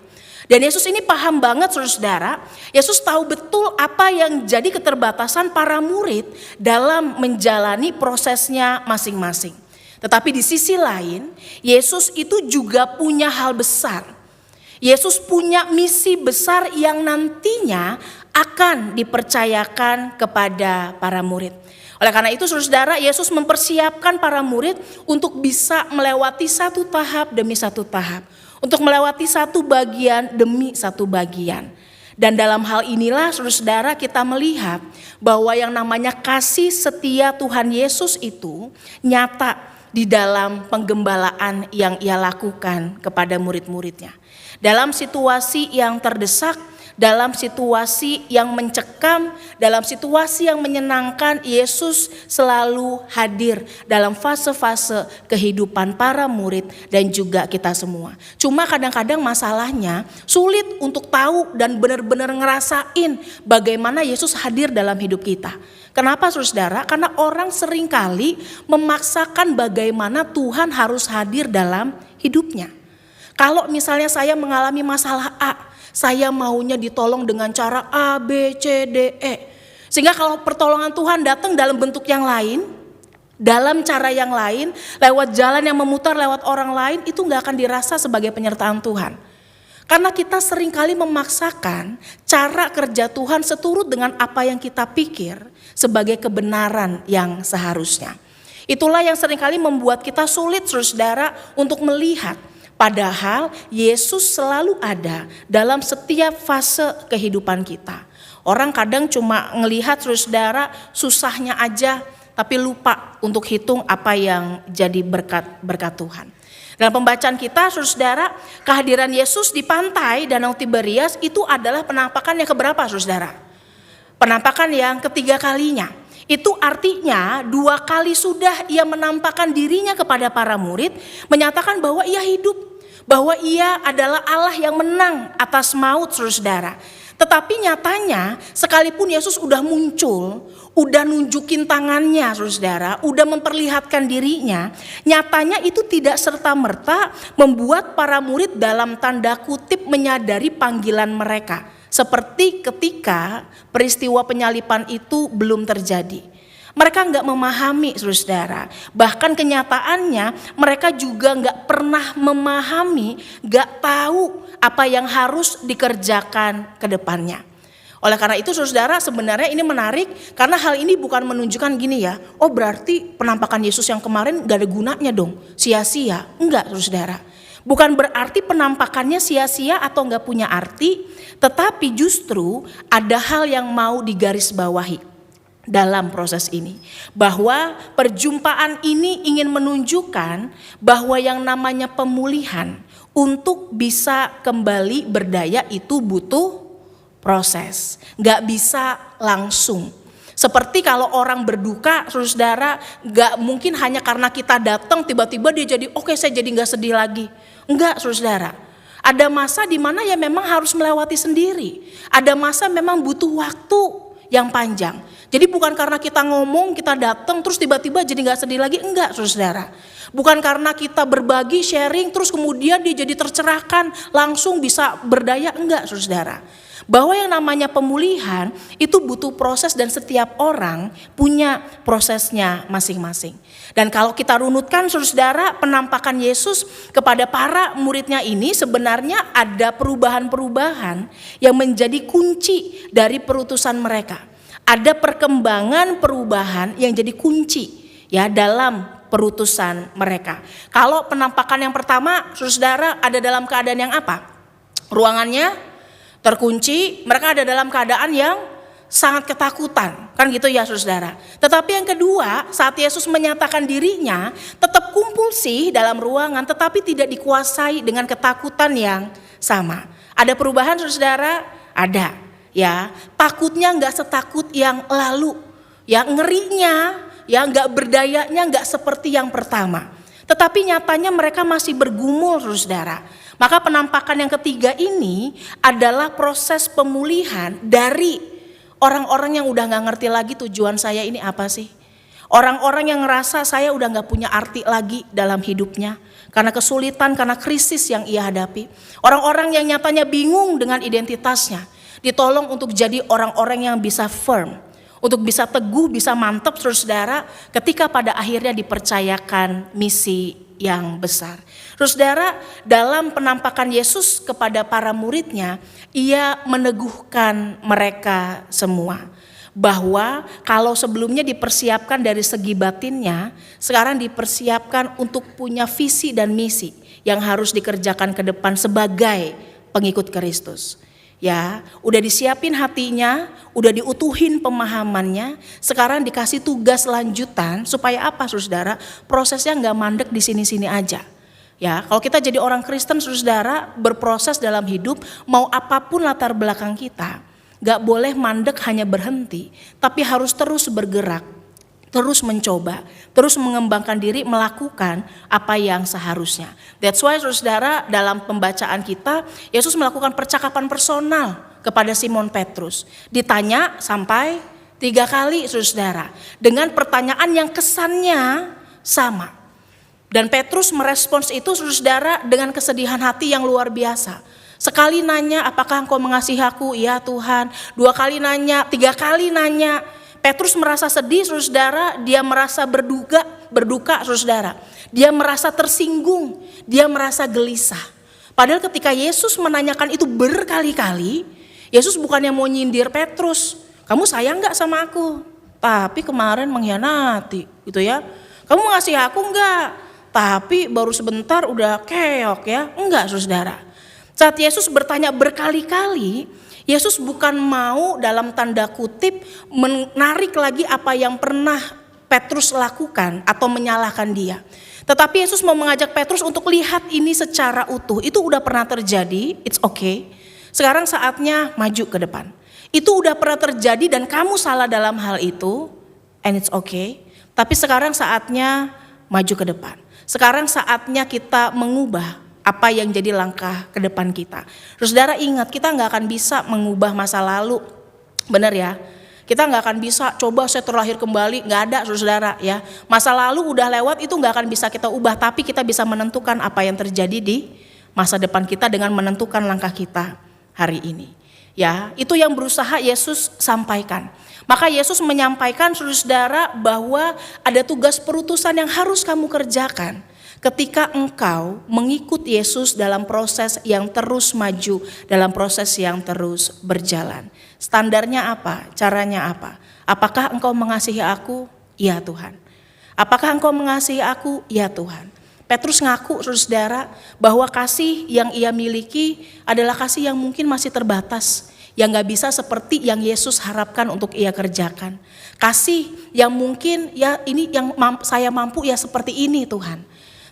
Dan Yesus ini paham banget saudara, Yesus tahu betul apa yang jadi keterbatasan para murid dalam menjalani prosesnya masing-masing. Tetapi di sisi lain, Yesus itu juga punya hal besar. Yesus punya misi besar yang nantinya akan dipercayakan kepada para murid. Oleh karena itu saudara, Yesus mempersiapkan para murid untuk bisa melewati satu tahap demi satu tahap. Untuk melewati satu bagian demi satu bagian. Dan dalam hal inilah saudara-saudara kita melihat bahwa yang namanya kasih setia Tuhan Yesus itu nyata di dalam penggembalaan yang ia lakukan kepada murid-muridnya. Dalam situasi yang terdesak, dalam situasi yang mencekam, dalam situasi yang menyenangkan, Yesus selalu hadir dalam fase-fase kehidupan para murid dan juga kita semua. Cuma kadang-kadang masalahnya sulit untuk tahu dan benar-benar ngerasain bagaimana Yesus hadir dalam hidup kita. Kenapa saudara? Karena orang seringkali memaksakan bagaimana Tuhan harus hadir dalam hidupnya. Kalau misalnya saya mengalami masalah A, saya maunya ditolong dengan cara A, B, C, D, E. Sehingga kalau pertolongan Tuhan datang dalam bentuk yang lain, dalam cara yang lain, lewat jalan yang memutar, lewat orang lain, itu gak akan dirasa sebagai penyertaan Tuhan. Karena kita seringkali memaksakan cara kerja Tuhan seturut dengan apa yang kita pikir sebagai kebenaran yang seharusnya. Itulah yang seringkali membuat kita sulit, saudara, untuk melihat. Padahal Yesus selalu ada dalam setiap fase kehidupan kita. Orang kadang cuma ngelihat saudara susahnya aja, tapi lupa untuk hitung apa yang jadi berkat Tuhan. Dalam pembacaan kita saudara, kehadiran Yesus di pantai Danau Tiberias itu adalah penampakan yang keberapa saudara? Penampakan yang ketiga kalinya. Itu artinya 2 kali sudah ia menampakkan dirinya kepada para murid, menyatakan bahwa ia hidup, bahwa ia adalah Allah yang menang atas maut saudara. Tetapi nyatanya sekalipun Yesus udah muncul, udah nunjukin tangannya saudara, udah memperlihatkan dirinya, nyatanya itu tidak serta-merta membuat para murid dalam tanda kutip menyadari panggilan mereka. Seperti ketika peristiwa penyaliban itu belum terjadi. Mereka nggak memahami saudara, bahkan kenyataannya mereka juga nggak pernah memahami, nggak tahu apa yang harus dikerjakan ke depannya. Oleh karena itu saudara, sebenarnya ini menarik karena hal ini bukan menunjukkan gini ya, oh berarti penampakan Yesus yang kemarin gak ada gunanya dong, sia-sia. Enggak saudara, bukan berarti penampakannya sia-sia atau gak punya arti, tetapi justru ada hal yang mau digarisbawahi dalam proses ini. Bahwa perjumpaan ini ingin menunjukkan bahwa yang namanya pemulihan untuk bisa kembali berdaya itu butuh proses, gak bisa langsung. Seperti kalau orang berduka, saudara, gak mungkin hanya karena kita datang tiba-tiba dia jadi oke, saya jadi gak sedih lagi. Enggak saudara, ada masa di mana ya memang harus melewati sendiri. Ada masa memang butuh waktu yang panjang. Jadi bukan karena kita ngomong, kita datang terus tiba-tiba jadi gak sedih lagi, enggak saudara. Bukan karena kita berbagi, sharing, terus kemudian dia jadi tercerahkan, langsung bisa berdaya, enggak saudara. Bahwa yang namanya pemulihan itu butuh proses dan setiap orang punya prosesnya masing-masing. Dan kalau kita runutkan saudara, penampakan Yesus kepada para muridnya ini sebenarnya ada perubahan-perubahan yang menjadi kunci dari perutusan mereka. Ada perkembangan perubahan yang jadi kunci ya dalam perutusan mereka. Kalau penampakan yang pertama saudara ada dalam keadaan yang apa? Ruangannya terkunci, mereka ada dalam keadaan yang sangat ketakutan, kan gitu ya saudara. Tetapi yang kedua, saat Yesus menyatakan dirinya, tetap kumpul sih dalam ruangan, tetapi tidak dikuasai dengan ketakutan yang sama. Ada perubahan saudara? Ada, ya. Takutnya nggak setakut yang lalu, ya ngerinya, ya nggak berdayanya nggak seperti yang pertama. Tetapi nyatanya mereka masih bergumul saudara. Maka penampakan yang ketiga ini adalah proses pemulihan dari orang-orang yang udah gak ngerti lagi tujuan saya ini apa sih. Orang-orang yang ngerasa saya udah gak punya arti lagi dalam hidupnya. Karena kesulitan, karena krisis yang ia hadapi. Orang-orang yang nyatanya bingung dengan identitasnya. Ditolong untuk jadi orang-orang yang bisa firm. Untuk bisa teguh, bisa mantap saudara ketika pada akhirnya dipercayakan misi yang besar. Saudara, dalam penampakan Yesus kepada para muridnya, ia meneguhkan mereka semua. Bahwa kalau sebelumnya dipersiapkan dari segi batinnya, sekarang dipersiapkan untuk punya visi dan misi yang harus dikerjakan ke depan sebagai pengikut Kristus. Ya, udah disiapin hatinya, udah diutuhin pemahamannya, sekarang dikasih tugas lanjutan supaya apa saudara? Prosesnya nggak mandek di sini-sini aja. Ya, kalau kita jadi orang Kristen saudara berproses dalam hidup, mau apapun latar belakang kita, nggak boleh mandek hanya berhenti, tapi harus terus bergerak, terus mencoba, terus mengembangkan diri, melakukan apa yang seharusnya. That's why saudara dalam pembacaan kita, Yesus melakukan percakapan personal kepada Simon Petrus. Ditanya sampai 3 kali saudara, dengan pertanyaan yang kesannya sama. Dan Petrus merespons itu saudara dengan kesedihan hati yang luar biasa. Sekali nanya, apakah engkau mengasihi aku? Ya Tuhan. 2 kali nanya, 3 kali nanya. Petrus merasa sedih saudara, dia merasa berduka saudara. Dia merasa tersinggung, dia merasa gelisah. Padahal ketika Yesus menanyakan itu berkali-kali, Yesus bukannya mau nyindir Petrus. Kamu sayang gak sama aku? Tapi kemarin mengkhianati gitu ya. Kamu mengasihi aku enggak? Tapi baru sebentar udah keok ya. Enggak saudara. Saat Yesus bertanya berkali-kali, Yesus bukan mau dalam tanda kutip menarik lagi apa yang pernah Petrus lakukan atau menyalahkan dia. Tetapi Yesus mau mengajak Petrus untuk lihat ini secara utuh. Itu udah pernah terjadi, it's okay. Sekarang saatnya maju ke depan. Itu udah pernah terjadi dan kamu salah dalam hal itu, and it's okay. Tapi sekarang saatnya maju ke depan. Sekarang saatnya kita mengubah apa yang jadi langkah ke depan kita. Saudara ingat, kita gak akan bisa mengubah masa lalu. Benar ya? Kita gak akan bisa coba saya terlahir kembali, gak ada saudara ya. Masa lalu udah lewat itu gak akan bisa kita ubah, tapi kita bisa menentukan apa yang terjadi di masa depan kita dengan menentukan langkah kita hari ini. Ya, itu yang berusaha Yesus sampaikan. Maka Yesus menyampaikan saudara bahwa ada tugas perutusan yang harus kamu kerjakan ketika engkau mengikut Yesus dalam proses yang terus maju, dalam proses yang terus berjalan. Standarnya apa? Caranya apa? Apakah engkau mengasihi aku? Ya Tuhan. Apakah engkau mengasihi aku? Ya Tuhan. Petrus ngaku saudara bahwa kasih yang ia miliki adalah kasih yang mungkin masih terbatas, yang gak bisa seperti yang Yesus harapkan untuk ia kerjakan. Kasih yang mungkin ya ini yang saya mampu ya seperti ini Tuhan.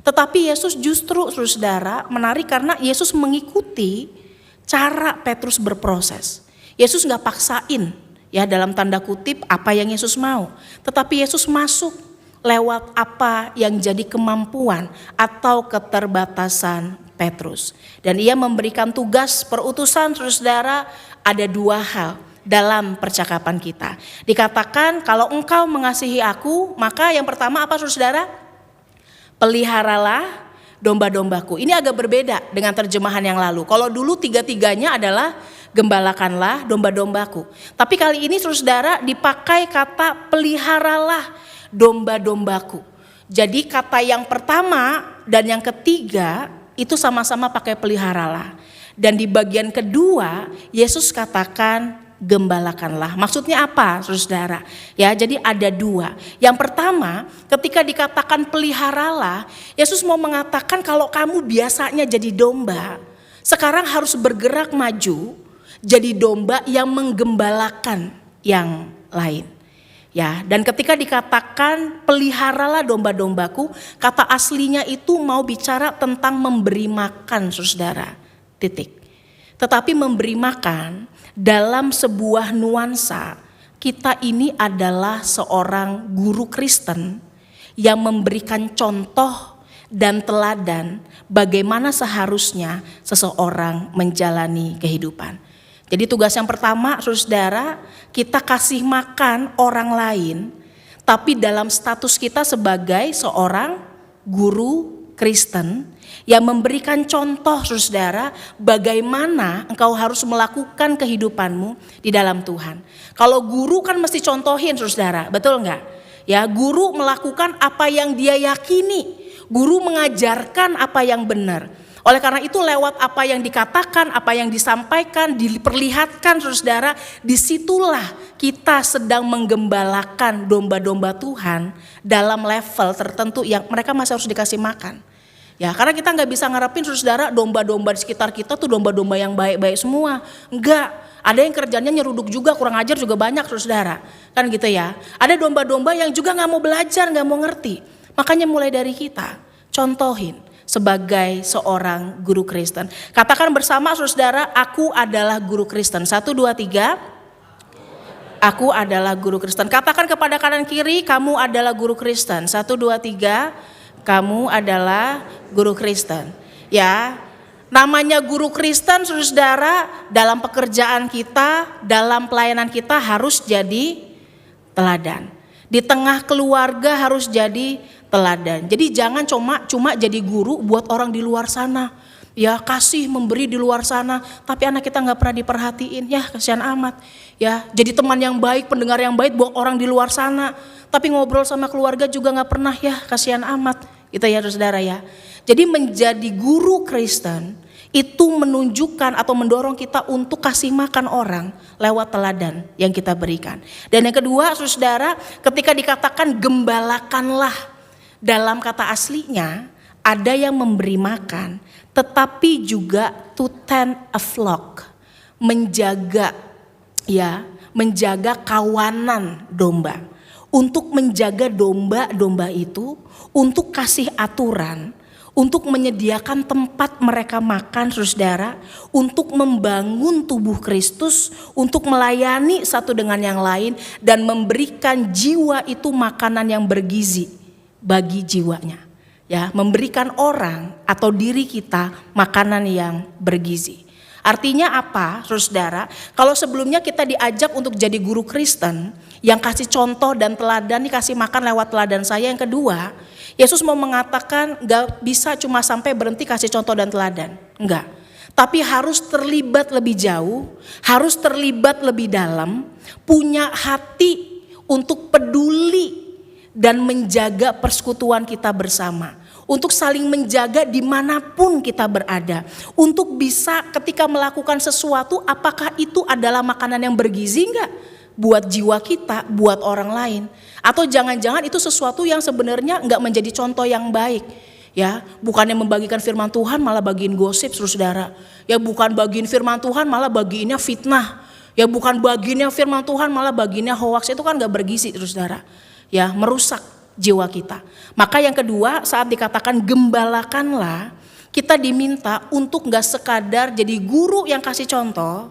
Tetapi Yesus justru saudara menarik karena Yesus mengikuti cara Petrus berproses. Yesus gak paksain ya dalam tanda kutip apa yang Yesus mau. Tetapi Yesus masuk lewat apa yang jadi kemampuan atau keterbatasan Petrus. Dan ia memberikan tugas perutusan saudara, ada 2 hal dalam percakapan kita. Dikatakan kalau engkau mengasihi aku, maka yang pertama apa saudara? Peliharalah domba-dombaku. Ini agak berbeda dengan terjemahan yang lalu. Kalau dulu 3-tiganya adalah gembalakanlah domba-dombaku. Tapi kali ini saudara dipakai kata peliharalah domba-dombaku. Jadi kata yang pertama dan yang ketiga itu sama-sama pakai peliharalah. Dan di bagian kedua Yesus katakan gembalakanlah. Maksudnya apa saudara? Ya, jadi ada 2. Yang pertama ketika dikatakan peliharalah, Yesus mau mengatakan kalau kamu biasanya jadi domba, sekarang harus bergerak maju jadi domba yang menggembalakan yang lain. Ya, dan ketika dikatakan peliharalah domba-dombaku, kata aslinya itu mau bicara tentang memberi makan saudara, titik. Tetapi memberi makan dalam sebuah nuansa, kita ini adalah seorang guru Kristen yang memberikan contoh dan teladan bagaimana seharusnya seseorang menjalani kehidupan. Jadi tugas yang pertama saudara, kita kasih makan orang lain, tapi dalam status kita sebagai seorang guru Kristen yang memberikan contoh saudara bagaimana engkau harus melakukan kehidupanmu di dalam Tuhan. Kalau guru kan mesti contohin saudara, betul enggak? Ya, guru melakukan apa yang dia yakini, guru mengajarkan apa yang benar. Oleh karena itu lewat apa yang dikatakan, apa yang disampaikan, diperlihatkan saudara, disitulah kita sedang menggembalakan domba-domba Tuhan dalam level tertentu yang mereka masih harus dikasih makan. Ya, karena kita nggak bisa ngarepin saudara domba-domba di sekitar kita tuh domba-domba yang baik-baik semua. Enggak, ada yang kerjanya nyeruduk juga, kurang ajar juga banyak saudara. Kan gitu ya. Ada domba-domba yang juga nggak mau belajar, nggak mau ngerti. Makanya mulai dari kita, contohin sebagai seorang guru Kristen. Katakan bersama saudara, aku adalah guru Kristen. 1, 2, 3. Aku adalah guru Kristen. Katakan kepada kanan kiri, kamu adalah guru Kristen. 1, 2, 3. Kamu adalah guru Kristen. Ya, namanya guru Kristen saudara, dalam pekerjaan kita, dalam pelayanan kita harus jadi teladan. Di tengah keluarga harus jadi teladan. Jadi jangan cuma jadi guru buat orang di luar sana. Ya, kasih memberi di luar sana, tapi anak kita nggak pernah diperhatiin. Ya, kasihan amat. Ya, jadi teman yang baik, pendengar yang baik buat orang di luar sana, tapi ngobrol sama keluarga juga nggak pernah. Ya, kasihan amat. Gitu ya saudara ya. Jadi menjadi guru Kristen itu menunjukkan atau mendorong kita untuk kasih makan orang lewat teladan yang kita berikan. Dan yang kedua saudara, ketika dikatakan gembalakanlah, dalam kata aslinya ada yang memberi makan, tetapi juga to tend a flock, menjaga kawanan domba. Untuk menjaga domba-domba itu, untuk kasih aturan, untuk menyediakan tempat mereka makan saudara, untuk membangun tubuh Kristus, untuk melayani satu dengan yang lain, dan memberikan jiwa itu makanan yang bergizi bagi jiwanya. Ya, memberikan orang atau diri kita makanan yang bergizi. Artinya apa saudara? Kalau sebelumnya kita diajak untuk jadi guru Kristen yang kasih contoh dan teladan, dikasih makan lewat teladan saya. Yang kedua, Yesus mau mengatakan gak bisa cuma sampai berhenti kasih contoh dan teladan. Enggak. Tapi harus terlibat lebih jauh, harus terlibat lebih dalam, punya hati untuk peduli dan menjaga persekutuan kita bersama. Untuk saling menjaga dimanapun kita berada. Untuk bisa ketika melakukan sesuatu, apakah itu adalah makanan yang bergizi enggak? Buat jiwa kita, buat orang lain. Atau jangan-jangan itu sesuatu yang sebenarnya enggak menjadi contoh yang baik. Ya, bukannya membagikan firman Tuhan malah bagiin gosip saudara. Ya, bukan bagiin firman Tuhan malah bagiinnya fitnah. Ya, bukan bagiinnya firman Tuhan malah bagiinnya hoax. Itu kan enggak bergizi saudara. Ya, merusak jiwa kita. Maka yang kedua, saat dikatakan gembalakanlah, kita diminta untuk gak sekadar jadi guru yang kasih contoh,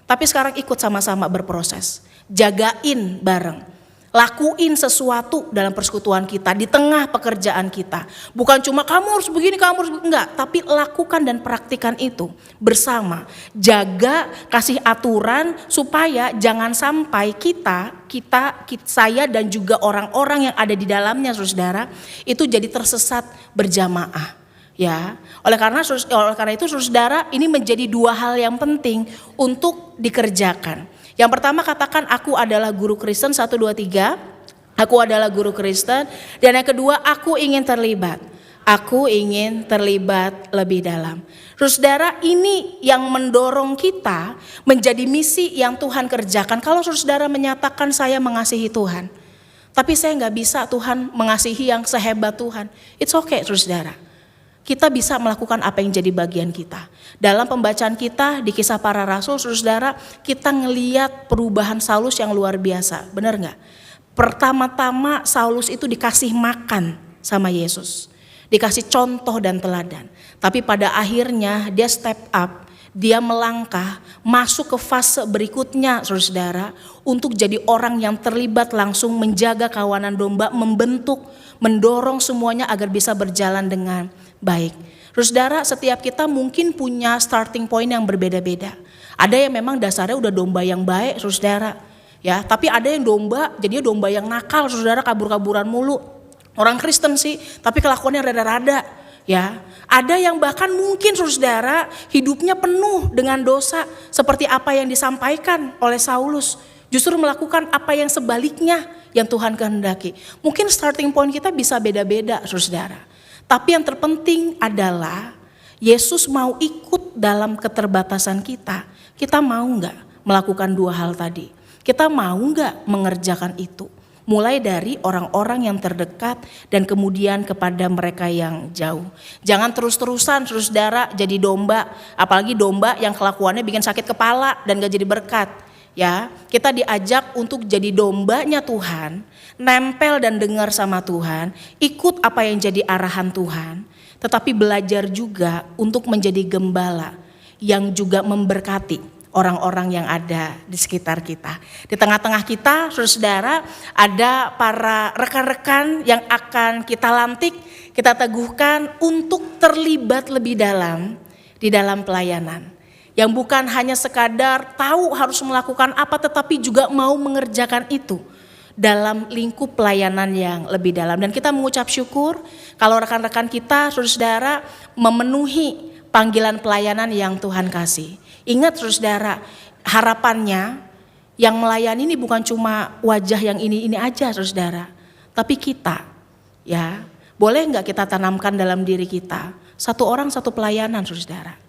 tapi sekarang ikut sama-sama berproses. Jagain bareng, lakuin sesuatu dalam persekutuan kita, di tengah pekerjaan kita. Bukan cuma kamu harus begini, kamu harus enggak, tapi lakukan dan praktikan itu bersama. Jaga, kasih aturan supaya jangan sampai saya dan juga orang-orang yang ada di dalamnya saudara, itu jadi tersesat berjamaah. Ya, oleh karena itu saudara, ini menjadi dua hal yang penting untuk dikerjakan. Yang pertama, katakan aku adalah guru Kristen. 1, 2, 3. Aku adalah guru Kristen. Dan yang kedua, aku ingin terlibat. Aku ingin terlibat lebih dalam. Saudara, ini yang mendorong kita menjadi misi yang Tuhan kerjakan. Kalau saudara menyatakan saya mengasihi Tuhan, tapi saya gak bisa Tuhan mengasihi yang sehebat Tuhan. It's okay saudara. Kita bisa melakukan apa yang jadi bagian kita. Dalam pembacaan kita di Kisah Para Rasul, saudara, kita ngeliat perubahan Saulus yang luar biasa. Benar gak? Pertama-tama Saulus itu dikasih makan sama Yesus. Dikasih contoh dan teladan. Tapi pada akhirnya dia step up. Dia melangkah masuk ke fase berikutnya saudara. Untuk jadi orang yang terlibat langsung menjaga kawanan domba. Membentuk, mendorong semuanya agar bisa berjalan dengan baik. Saudara, setiap kita mungkin punya starting point yang berbeda-beda. Ada yang memang dasarnya udah domba yang baik saudara. Ya, tapi ada yang domba, jadinya domba yang nakal saudara, kabur-kaburan mulu. Orang Kristen sih, tapi kelakuannya rada-rada. Ya, ada yang bahkan mungkin saudara hidupnya penuh dengan dosa seperti apa yang disampaikan oleh Saulus. Justru melakukan apa yang sebaliknya yang Tuhan kehendaki. Mungkin starting point kita bisa beda-beda saudara. Tapi yang terpenting adalah Yesus mau ikut dalam keterbatasan kita. Kita mau gak melakukan dua hal tadi? Kita mau gak mengerjakan itu? mulai dari orang-orang yang terdekat dan kemudian kepada mereka yang jauh. Jangan terus-terusan saudara jadi domba, apalagi domba yang kelakuannya bikin sakit kepala dan gak jadi berkat. Ya, kita diajak untuk jadi dombanya Tuhan, nempel dan dengar sama Tuhan, ikut apa yang jadi arahan Tuhan, tetapi belajar juga untuk menjadi gembala yang juga memberkati orang-orang yang ada di sekitar kita. Di tengah-tengah kita, saudara, ada para rekan-rekan yang akan kita lantik, kita teguhkan untuk terlibat lebih dalam di dalam pelayanan. Yang bukan hanya sekadar tahu harus melakukan apa, tetapi juga mau mengerjakan itu dalam lingkup pelayanan yang lebih dalam. Dan kita mengucap syukur kalau rekan-rekan kita, saudara, memenuhi panggilan pelayanan yang Tuhan kasih. Ingat saudara, harapannya yang melayani ini bukan cuma wajah yang ini aja saudara, tapi kita, ya, boleh nggak kita tanamkan dalam diri kita satu orang satu pelayanan saudara.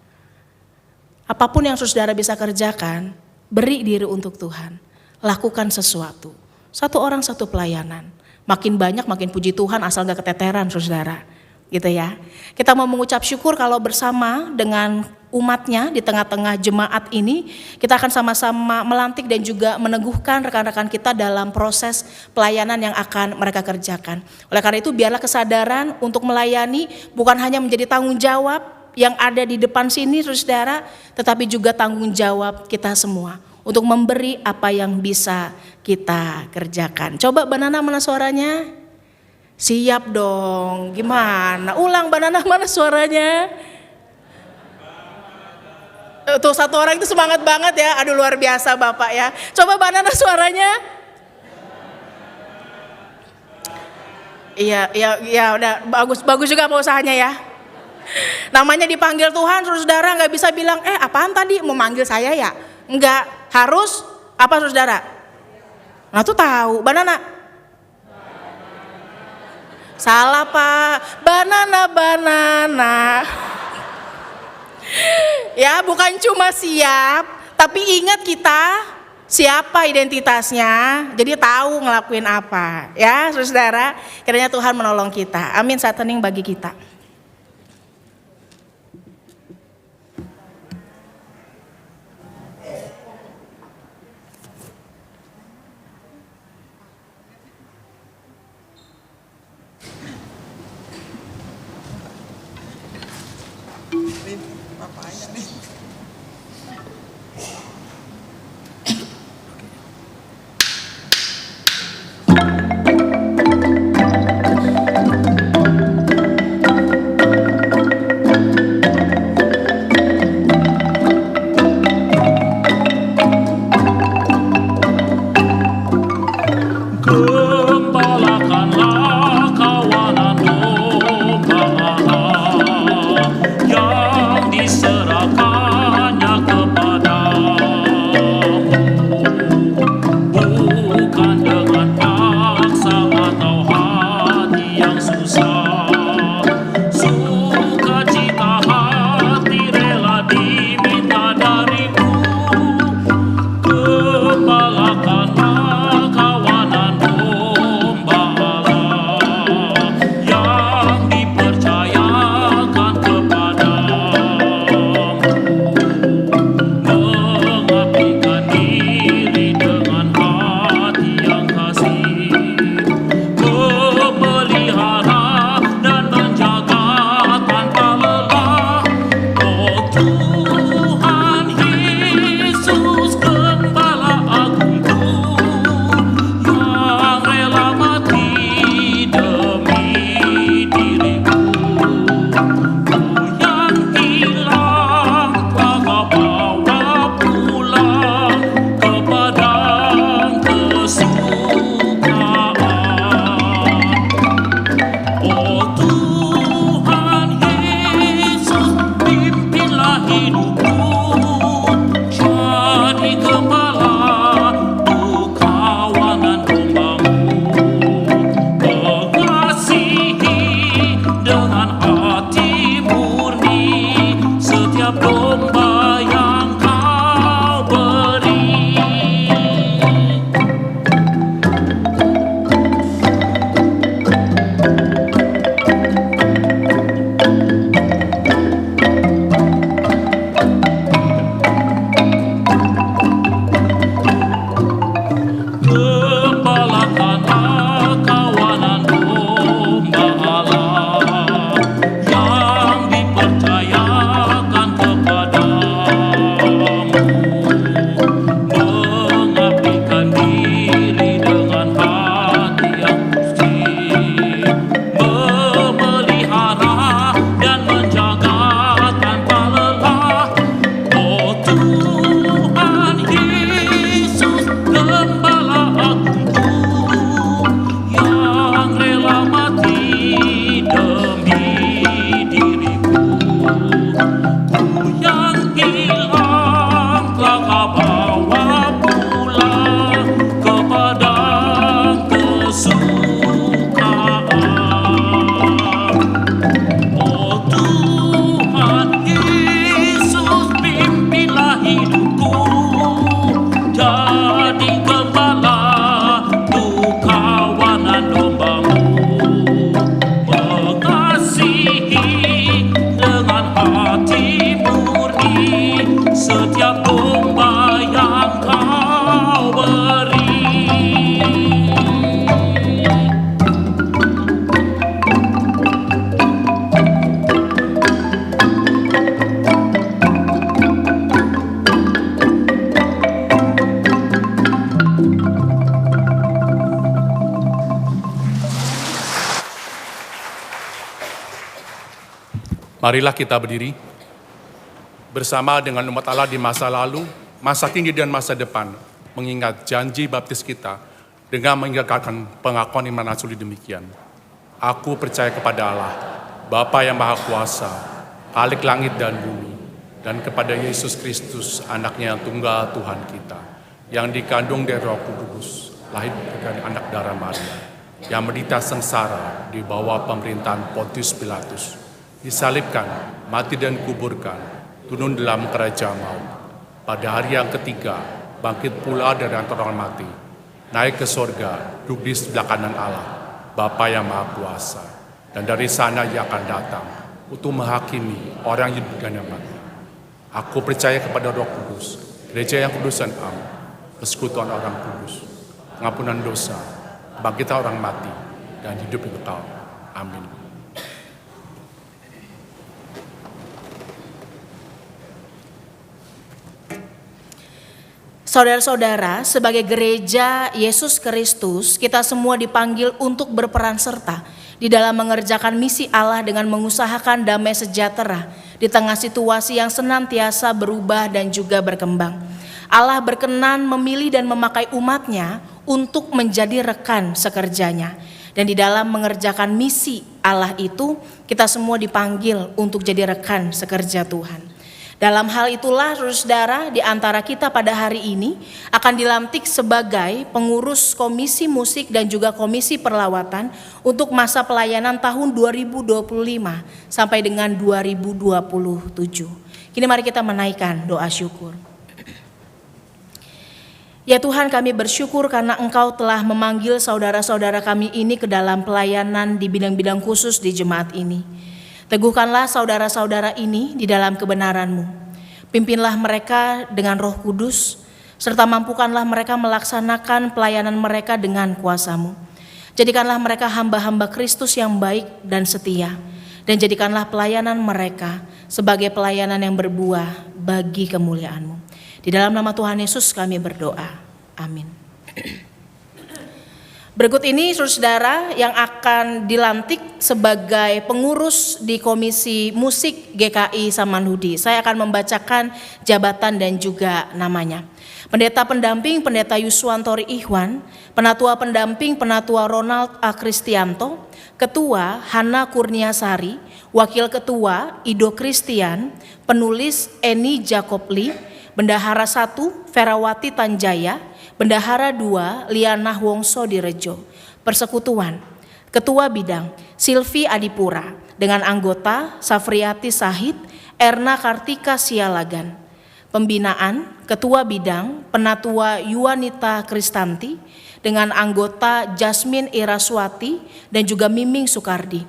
Apapun yang saudara bisa kerjakan, beri diri untuk Tuhan, lakukan sesuatu, satu orang satu pelayanan. Makin banyak makin puji Tuhan asal gak keteteran saudara, gitu ya. Kita mau mengucap syukur kalau bersama dengan umatnya di tengah-tengah jemaat ini, kita akan sama-sama melantik dan juga meneguhkan rekan-rekan kita dalam proses pelayanan yang akan mereka kerjakan. Oleh karena itu biarlah kesadaran untuk melayani bukan hanya menjadi tanggung jawab yang ada di depan sini saudara, tetapi juga tanggung jawab kita semua untuk memberi apa yang bisa kita kerjakan. Coba Banana mana suaranya? Siap dong, gimana? Ulang Banana mana suaranya? Tuh satu orang itu semangat banget ya, aduh luar biasa Bapak ya. Coba Banana suaranya. Iya udah bagus juga mau usahanya ya. Namanya dipanggil Tuhan saudara, nggak bisa bilang apaan tadi mau manggil saya ya. Enggak, harus apa saudara? Nah tuh tahu, Banana. Salah Pak, banana. Ya bukan cuma siap, tapi ingat kita siapa identitasnya, jadi tahu ngelakuin apa. Ya saudara, kiranya Tuhan menolong kita. Amin, saat hening bagi kita. Gembalakanlah kawanan domba Allah yang diserahkan Marilah kita berdiri bersama dengan umat Allah di masa lalu, masa kini dan masa depan, mengingat janji baptis kita dengan meninggalkan pengakuan iman asli demikian. Aku percaya kepada Allah, Bapa yang Maha Kuasa, Khalik langit dan bumi, dan kepada Yesus Kristus, anaknya yang tunggal Tuhan kita, yang dikandung dari Roh Kudus, lahir dari anak darah Maria, yang menderita sengsara di bawah pemerintahan Pontius Pilatus, disalibkan, mati dan kuburkan, turun dalam kerajaan maut. Pada hari yang ketiga, bangkit pula dari antara orang mati, naik ke sorga, duduk di sebelah kanan Allah, Bapa yang Maha Kuasa, dan dari sana Ia akan datang untuk menghakimi orang yang hidup dan yang mati. Aku percaya kepada Roh Kudus, gereja yang kudus dan am, persekutuan orang kudus, pengampunan dosa, kebangkitan orang mati, dan hidup yang kekal. Amin. Saudara-saudara, sebagai gereja Yesus Kristus, kita semua dipanggil untuk berperan serta di dalam mengerjakan misi Allah dengan mengusahakan damai sejahtera di tengah situasi yang senantiasa berubah dan juga berkembang. Allah berkenan memilih dan memakai umatnya untuk menjadi rekan sekerjanya. Dan di dalam mengerjakan misi Allah itu, kita semua dipanggil untuk jadi rekan sekerja Tuhan. Dalam hal itulah, saudara, di antara kita pada hari ini akan dilantik sebagai pengurus komisi musik dan juga komisi perlawatan untuk masa pelayanan tahun 2025 sampai dengan 2027. Kini mari kita menaikkan doa syukur. Ya Tuhan, kami bersyukur karena Engkau telah memanggil saudara-saudara kami ini ke dalam pelayanan di bidang-bidang khusus di jemaat ini. Teguhkanlah saudara-saudara ini di dalam kebenaran-Mu. Pimpinlah mereka dengan Roh Kudus, serta mampukanlah mereka melaksanakan pelayanan mereka dengan kuasa-Mu. Jadikanlah mereka hamba-hamba Kristus yang baik dan setia, dan jadikanlah pelayanan mereka sebagai pelayanan yang berbuah bagi kemuliaan-Mu. Di dalam nama Tuhan Yesus kami berdoa. Amin. Berikut ini saudara yang akan dilantik sebagai pengurus di Komisi Musik GKI Samanhudi. Saya akan membacakan jabatan dan juga namanya. Pendeta pendamping Pendeta Yuswantori Ikhwan, Penatua pendamping Penatua Ronald A. Kristianto, Ketua Hana Kurniasari, Wakil Ketua Ido Kristian, Penulis Eni Jacob Lee, Bendahara 1 Ferawati Tanjaya, Bendahara 2 Liana Wongso Direjo. Persekutuan, Ketua Bidang Silvi Adipura dengan anggota Safriati Sahid, Erna Kartika Sialagan. Pembinaan, Ketua Bidang Penatua Yuanita Kristanti dengan anggota Jasmine Iraswati dan juga Miming Sukardi.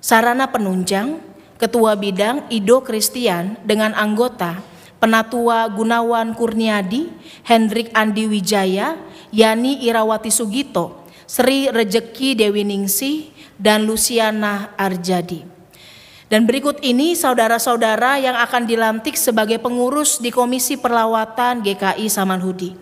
Sarana penunjang, Ketua Bidang Ido Kristian dengan anggota Penatua Gunawan Kurniadi, Hendrik Andi Wijaya, Yani Irawati Sugito, Sri Rejeki Dewi Ningsih, dan Luciana Arjadi. Dan berikut ini saudara-saudara yang akan dilantik sebagai pengurus di Komisi Perlawatan GKI Samanhudi.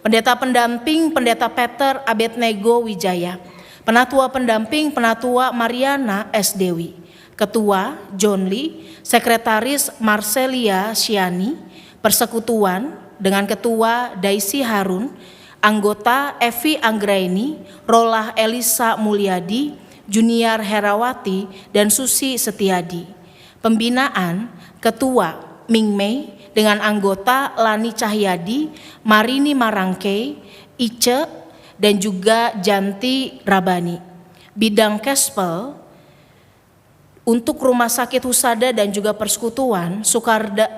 Pendeta pendamping Pendeta Peter Abednego Wijaya, Penatua pendamping Penatua Mariana S. Dewi, Ketua John Lee, Sekretaris Marcelia Siani, Persekutuan dengan Ketua Daisy Harun, anggota Evi Anggraini, Rolah Elisa Mulyadi, Junior Herawati, dan Susi Setiadi. Pembinaan, Ketua Ming Mei dengan anggota Lani Cahyadi, Marini Marangke, Ice, dan juga Janti Rabani. Bidang Kespel, untuk Rumah Sakit Husada dan juga Persekutuan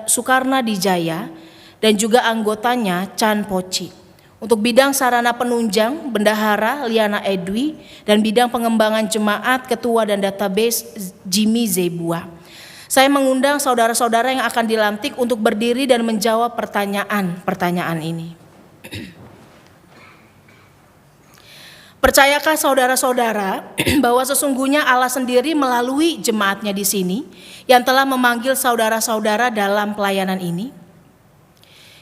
Sukarna Dijaya dan juga anggotanya Chan Poci. Untuk bidang sarana penunjang Bendahara Liana Edwi dan bidang pengembangan jemaat Ketua dan database Jimmy Zebua. Saya mengundang saudara-saudara yang akan dilantik untuk berdiri dan menjawab pertanyaan ini. Percayakah saudara-saudara bahwa sesungguhnya Allah sendiri melalui jemaatnya di sini yang telah memanggil saudara-saudara dalam pelayanan ini?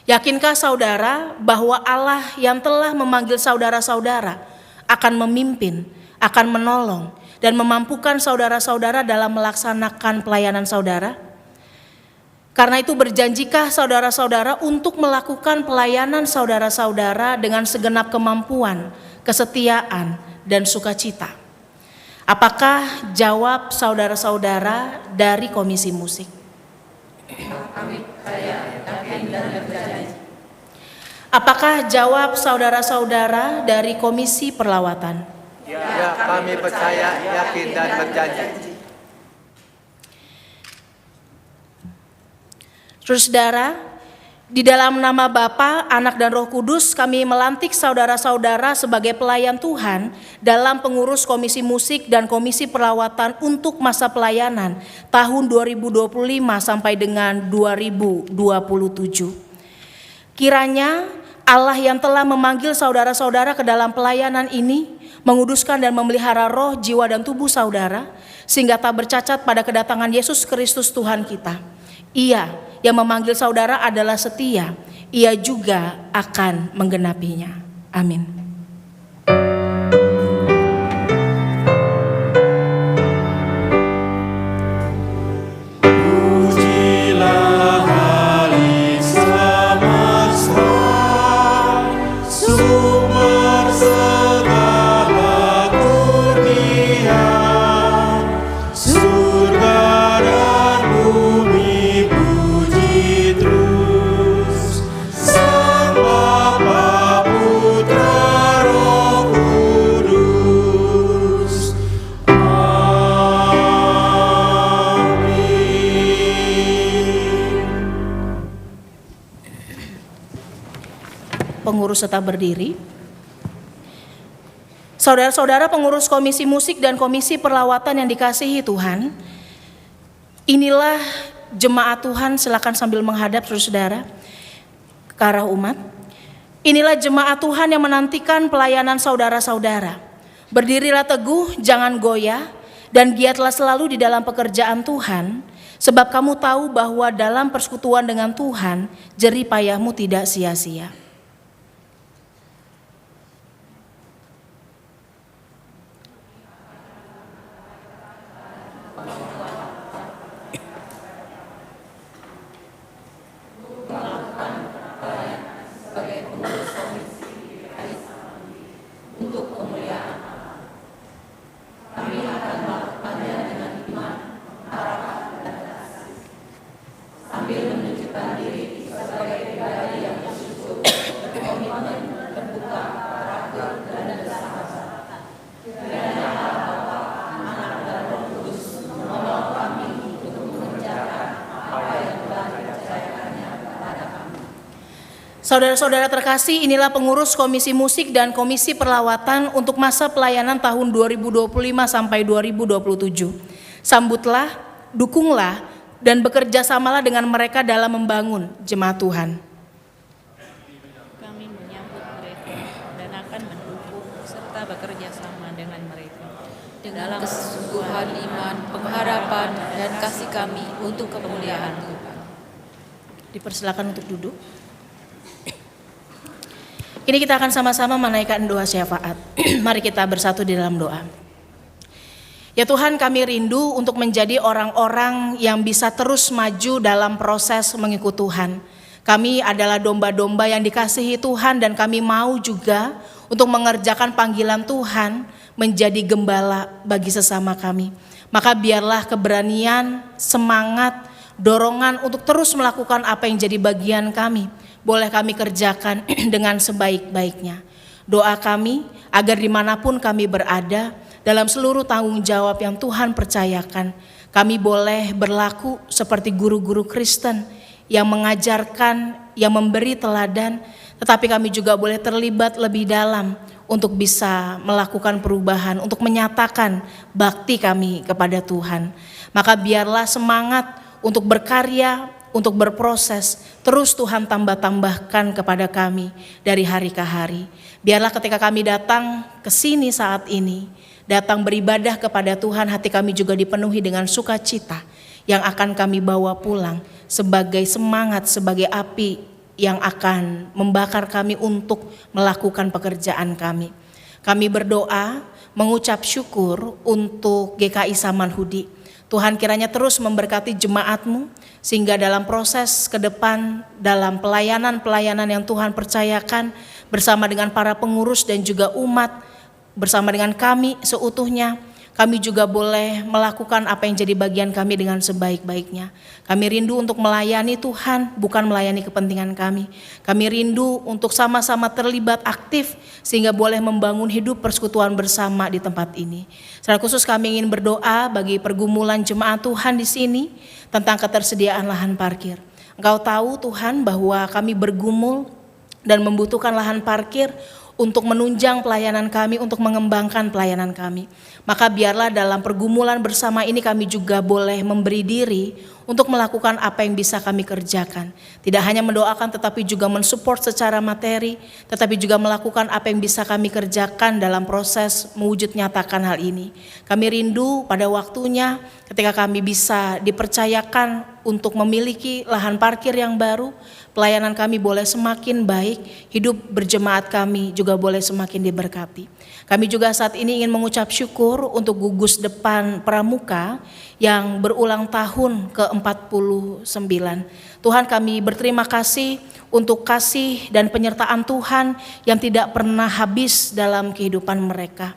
Yakinkah saudara bahwa Allah yang telah memanggil saudara-saudara akan memimpin, akan menolong dan memampukan saudara-saudara dalam melaksanakan pelayanan saudara? Karena itu berjanjikah saudara-saudara untuk melakukan pelayanan saudara-saudara dengan segenap kemampuan, kesetiaan, dan sukacita? Apakah jawab saudara-saudara dari Komisi Musik? Apakah jawab saudara-saudara dari Komisi Perlawatan? Ya, kami percaya, yakin, dan berjanji. Saudara, di dalam nama Bapa, Anak, dan Roh Kudus, kami melantik saudara-saudara sebagai pelayan Tuhan dalam pengurus Komisi Musik dan Komisi Perlawatan untuk masa pelayanan tahun 2025 sampai dengan 2027. Kiranya Allah yang telah memanggil saudara-saudara ke dalam pelayanan ini menguduskan dan memelihara roh, jiwa, dan tubuh saudara sehingga tak bercacat pada kedatangan Yesus Kristus Tuhan kita. Ia yang memanggil saudara adalah setia, ia juga akan menggenapinya. Amin. Pengurus tetap berdiri. Saudara-saudara pengurus Komisi Musik dan Komisi Perlawatan yang dikasihi Tuhan, inilah jemaat Tuhan, silakan sambil menghadap saudara ke arah umat. Inilah jemaat Tuhan yang menantikan pelayanan saudara-saudara. Berdirilah teguh, jangan goyah, dan giatlah selalu di dalam pekerjaan Tuhan, sebab kamu tahu bahwa dalam persekutuan dengan Tuhan, jerih payahmu tidak sia-sia. Saudara-saudara terkasih, inilah pengurus Komisi Musik dan Komisi Perlawatan untuk masa pelayanan tahun 2025 sampai 2027. Sambutlah, dukunglah, dan bekerja samalah dengan mereka dalam membangun jemaat Tuhan. Kami menyambut mereka dan akan mendukung serta bekerja sama dengan mereka dalam kesungguhan iman, pengharapan, dan kasih kami untuk kemuliaan Tuhan. Dipersilakan untuk duduk. Kini kita akan sama-sama menaikkan doa syafaat. Mari kita bersatu di dalam doa. Ya Tuhan, kami rindu untuk menjadi orang-orang yang bisa terus maju dalam proses mengikut Tuhan. Kami adalah domba-domba yang dikasihi Tuhan dan kami mau juga untuk mengerjakan panggilan Tuhan menjadi gembala bagi sesama kami. Maka biarlah keberanian, semangat, dorongan untuk terus melakukan apa yang jadi bagian kami boleh kami kerjakan dengan sebaik-baiknya. Doa kami agar dimanapun kami berada, dalam seluruh tanggung jawab yang Tuhan percayakan, kami boleh berlaku seperti guru-guru Kristen yang mengajarkan, yang memberi teladan, tetapi kami juga boleh terlibat lebih dalam untuk bisa melakukan perubahan, untuk menyatakan bakti kami kepada Tuhan. Maka biarlah semangat untuk berkarya, untuk berproses, terus Tuhan tambah-tambahkan kepada kami dari hari ke hari. Biarlah ketika kami datang ke sini saat ini, datang beribadah kepada Tuhan, hati kami juga dipenuhi dengan sukacita yang akan kami bawa pulang sebagai semangat, sebagai api yang akan membakar kami untuk melakukan pekerjaan kami. Kami berdoa mengucap syukur untuk GKI Samanhudi. Tuhan kiranya terus memberkati jemaat-Mu, sehingga dalam proses ke depan, dalam pelayanan-pelayanan yang Tuhan percayakan bersama dengan para pengurus dan juga umat, bersama dengan kami seutuhnya, kami juga boleh melakukan apa yang jadi bagian kami dengan sebaik-baiknya. Kami rindu untuk melayani Tuhan, bukan melayani kepentingan kami. Kami rindu untuk sama-sama terlibat aktif sehingga boleh membangun hidup persekutuan bersama di tempat ini. Secara khusus kami ingin berdoa bagi pergumulan jemaat Tuhan di sini tentang ketersediaan lahan parkir. Engkau tahu Tuhan bahwa kami bergumul dan membutuhkan lahan parkir untuk menunjang pelayanan kami, untuk mengembangkan pelayanan kami. Maka biarlah dalam pergumulan bersama ini kami juga boleh memberi diri untuk melakukan apa yang bisa kami kerjakan. Tidak hanya mendoakan tetapi juga mensupport secara materi, tetapi juga melakukan apa yang bisa kami kerjakan dalam proses mewujud nyatakan hal ini. Kami rindu pada waktunya ketika kami bisa dipercayakan untuk memiliki lahan parkir yang baru, pelayanan kami boleh semakin baik, hidup berjemaat kami juga boleh semakin diberkati. Kami juga saat ini ingin mengucap syukur untuk gugus depan Pramuka yang berulang tahun ke-49. Tuhan, kami berterima kasih untuk kasih dan penyertaan Tuhan yang tidak pernah habis dalam kehidupan mereka.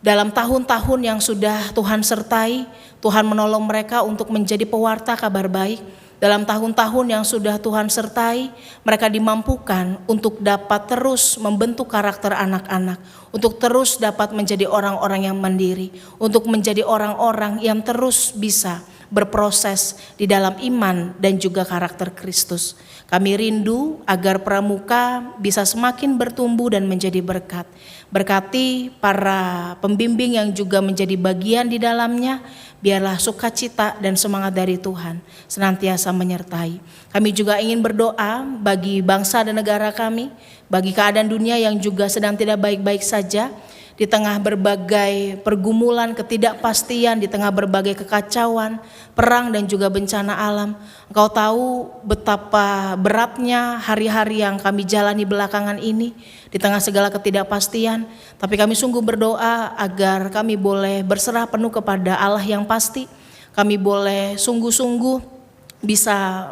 Dalam tahun-tahun yang sudah Tuhan sertai, Tuhan menolong mereka untuk menjadi pewarta kabar baik. Dalam tahun-tahun yang sudah Tuhan sertai, mereka dimampukan untuk dapat terus membentuk karakter anak-anak, untuk terus dapat menjadi orang-orang yang mandiri, untuk menjadi orang-orang yang terus bisa berproses di dalam iman dan juga karakter Kristus. Kami rindu agar Pramuka bisa semakin bertumbuh dan menjadi berkat. Berkati para pembimbing yang juga menjadi bagian di dalamnya, biarlah sukacita dan semangat dari Tuhan senantiasa menyertai. Kami juga ingin berdoa bagi bangsa dan negara kami, bagi keadaan dunia yang juga sedang tidak baik-baik saja, di tengah berbagai pergumulan, ketidakpastian, di tengah berbagai kekacauan, perang dan juga bencana alam. Engkau tahu betapa beratnya hari-hari yang kami jalani belakangan ini di tengah segala ketidakpastian, tapi kami sungguh berdoa agar kami boleh berserah penuh kepada Allah yang pasti. Kami boleh sungguh-sungguh bisa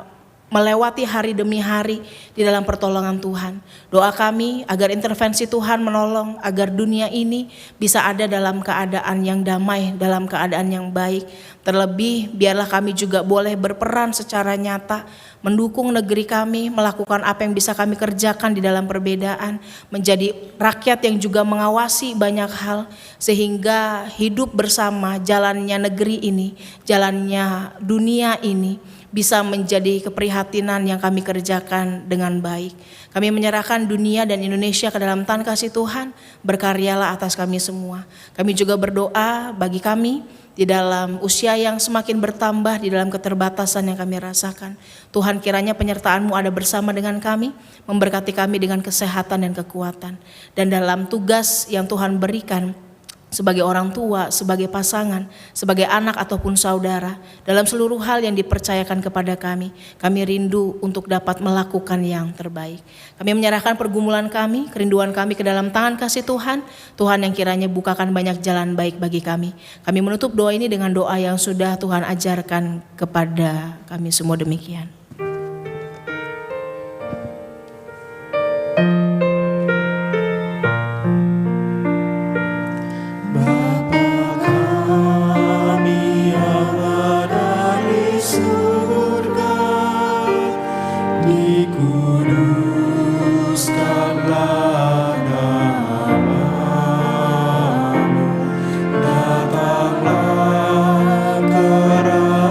melewati hari demi hari di dalam pertolongan Tuhan. Doa kami agar intervensi Tuhan menolong, agar dunia ini bisa ada dalam keadaan yang damai, dalam keadaan yang baik. Terlebih biarlah kami juga boleh berperan secara nyata, mendukung negeri kami, melakukan apa yang bisa kami kerjakan di dalam perbedaan, menjadi rakyat yang juga mengawasi banyak hal, sehingga hidup bersama jalannya negeri ini, jalannya dunia ini, bisa menjadi keprihatinan yang kami kerjakan dengan baik. Kami menyerahkan dunia dan Indonesia ke dalam tangan kasih Tuhan, berkaryalah atas kami semua. Kami juga berdoa bagi kami di dalam usia yang semakin bertambah, di dalam keterbatasan yang kami rasakan. Tuhan, kiranya penyertaan-Mu ada bersama dengan kami, memberkati kami dengan kesehatan dan kekuatan. Dan dalam tugas yang Tuhan berikan, sebagai orang tua, sebagai pasangan, sebagai anak ataupun saudara, dalam seluruh hal yang dipercayakan kepada kami rindu untuk dapat melakukan yang terbaik. Kami menyerahkan pergumulan kami, kerinduan kami ke dalam tangan kasih Tuhan. Tuhan yang kiranya bukakan banyak jalan baik bagi kami. Kami menutup doa ini dengan doa yang sudah Tuhan ajarkan kepada kami semua, demikian. Datanglah kerajaan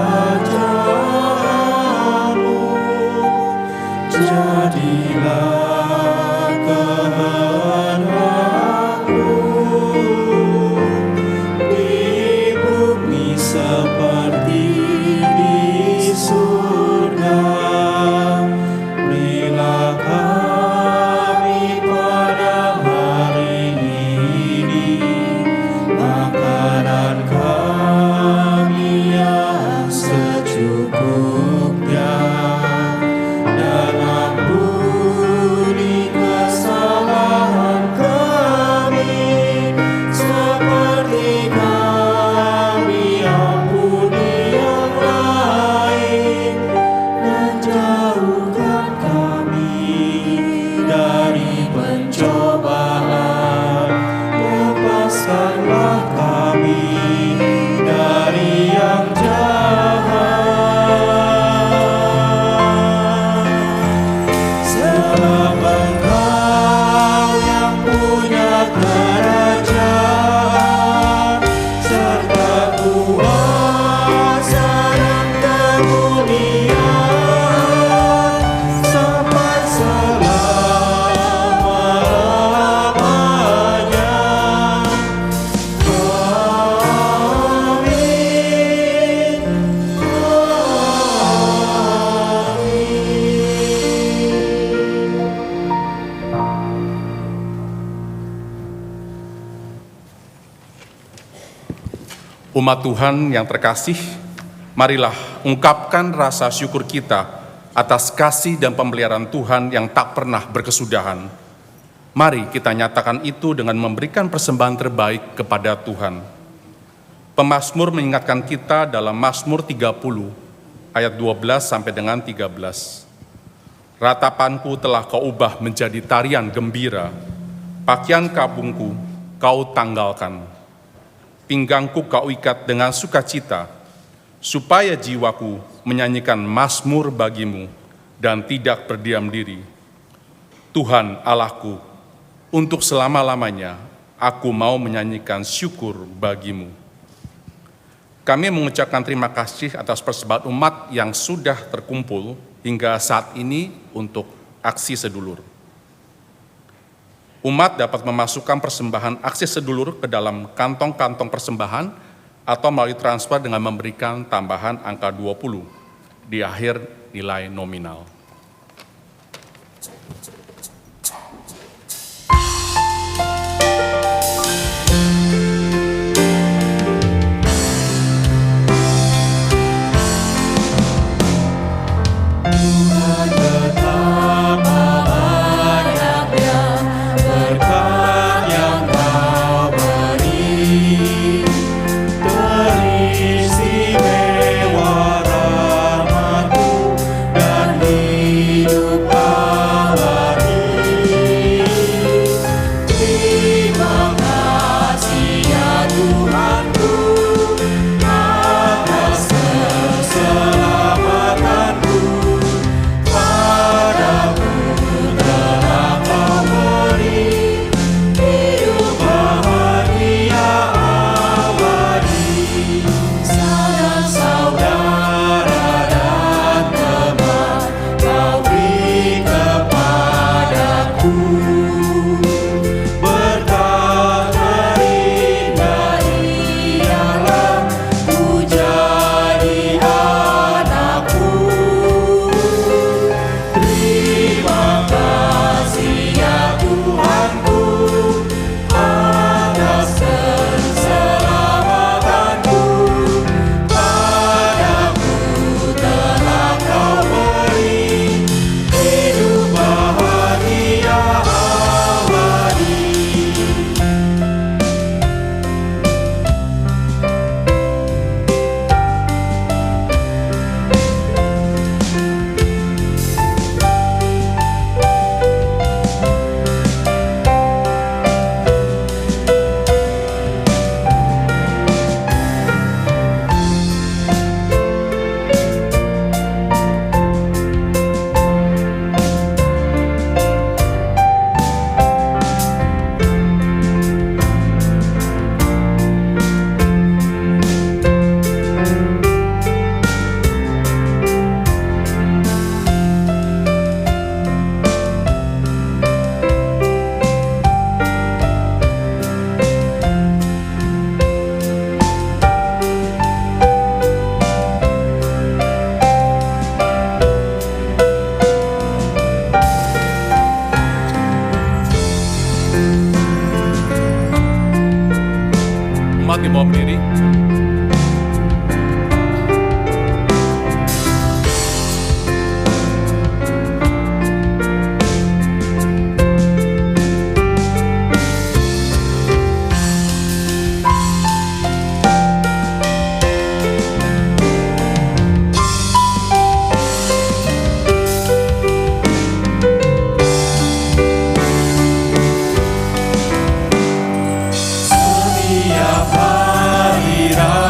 Umat Tuhan yang terkasih, marilah ungkapkan rasa syukur kita atas kasih dan pemeliharaan Tuhan yang tak pernah berkesudahan. Mari kita nyatakan itu dengan memberikan persembahan terbaik kepada Tuhan. Pemazmur mengingatkan kita dalam Mazmur 30 ayat 12 sampai dengan 13. Ratapanku telah kau ubah menjadi tarian gembira, pakaian kabungku kau tanggalkan. Pinggangku kau ikat dengan sukacita, supaya jiwaku menyanyikan mazmur bagimu dan tidak berdiam diri. Tuhan Allahku, untuk selama-lamanya aku mau menyanyikan syukur bagimu. Kami mengucapkan terima kasih atas persembahan umat yang sudah terkumpul hingga saat ini untuk aksi sedulur. Umat dapat memasukkan persembahan aksi sedulur ke dalam kantong-kantong persembahan atau melalui transfer dengan memberikan tambahan angka 20 di akhir nilai nominal. Umat di bawah berdiri. Setiap hari raya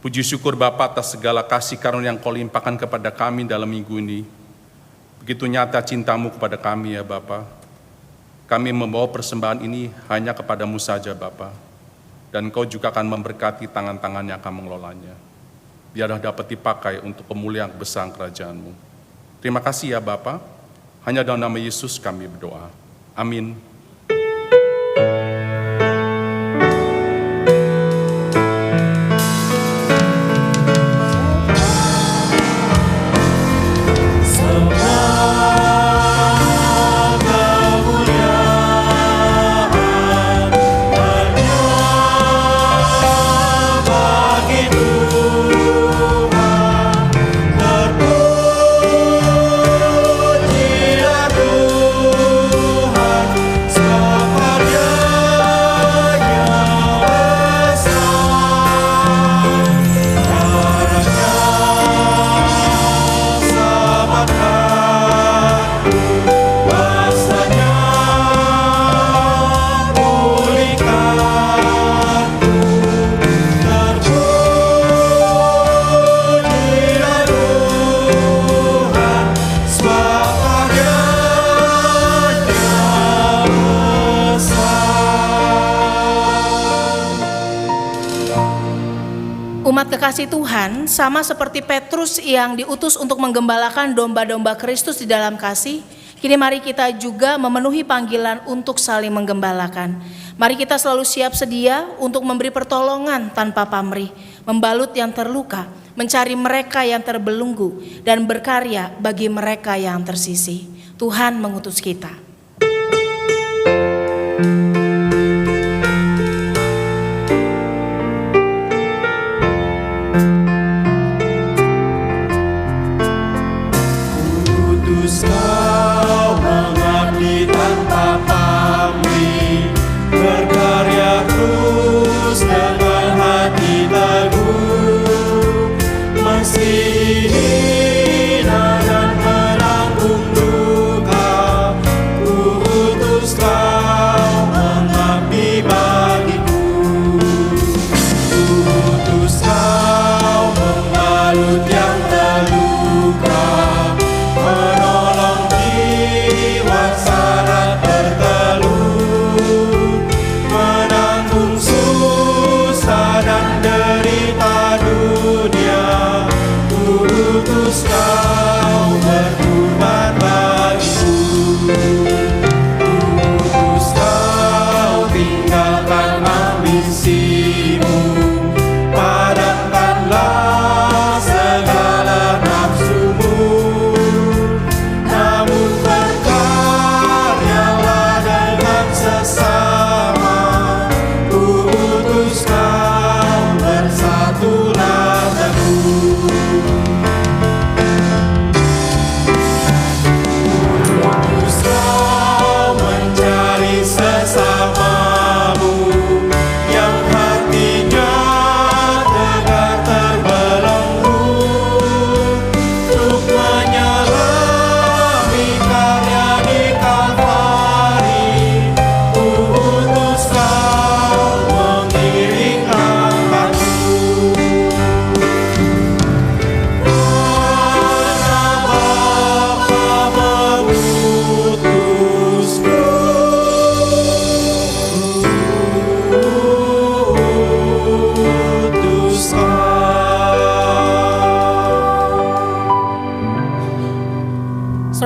Puji syukur Bapa atas segala kasih karunia yang Kau limpahkan kepada kami dalam minggu ini. Begitu nyata cinta-Mu kepada kami ya Bapa. Kami membawa persembahan ini hanya kepadamu saja Bapa. Dan Kau juga akan memberkati tangan-tangan yang akan mengelolanya. Biarlah dapat dipakai untuk pemulihan besar kerajaan-Mu. Terima kasih ya Bapa. Hanya dalam nama Yesus kami berdoa. Amin. Umat kekasih Tuhan, sama seperti Petrus yang diutus untuk menggembalakan domba-domba Kristus di dalam kasih, kini mari kita juga memenuhi panggilan untuk saling menggembalakan. Mari kita selalu siap sedia untuk memberi pertolongan tanpa pamrih, membalut yang terluka, mencari mereka yang terbelenggu, dan berkarya bagi mereka yang tersisih. Tuhan mengutus kita.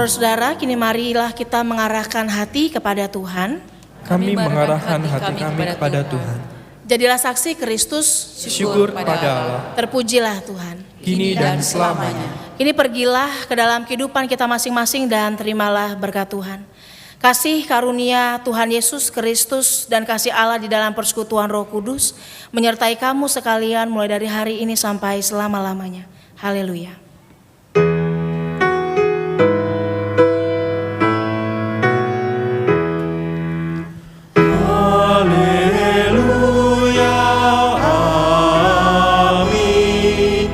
Saudara-saudara, kini marilah kita mengarahkan hati kepada Tuhan. Kami mengarahkan hati kami kepada Tuhan. Jadilah saksi Kristus, Syukur kepada Allah, terpujilah Tuhan. kini dan selamanya. Kini pergilah ke dalam kehidupan kita masing-masing dan terimalah berkat Tuhan. Kasih karunia Tuhan Yesus Kristus dan kasih Allah di dalam persekutuan Roh Kudus menyertai kamu sekalian mulai dari hari ini sampai selama-lamanya. Haleluya. Haleluya, amin.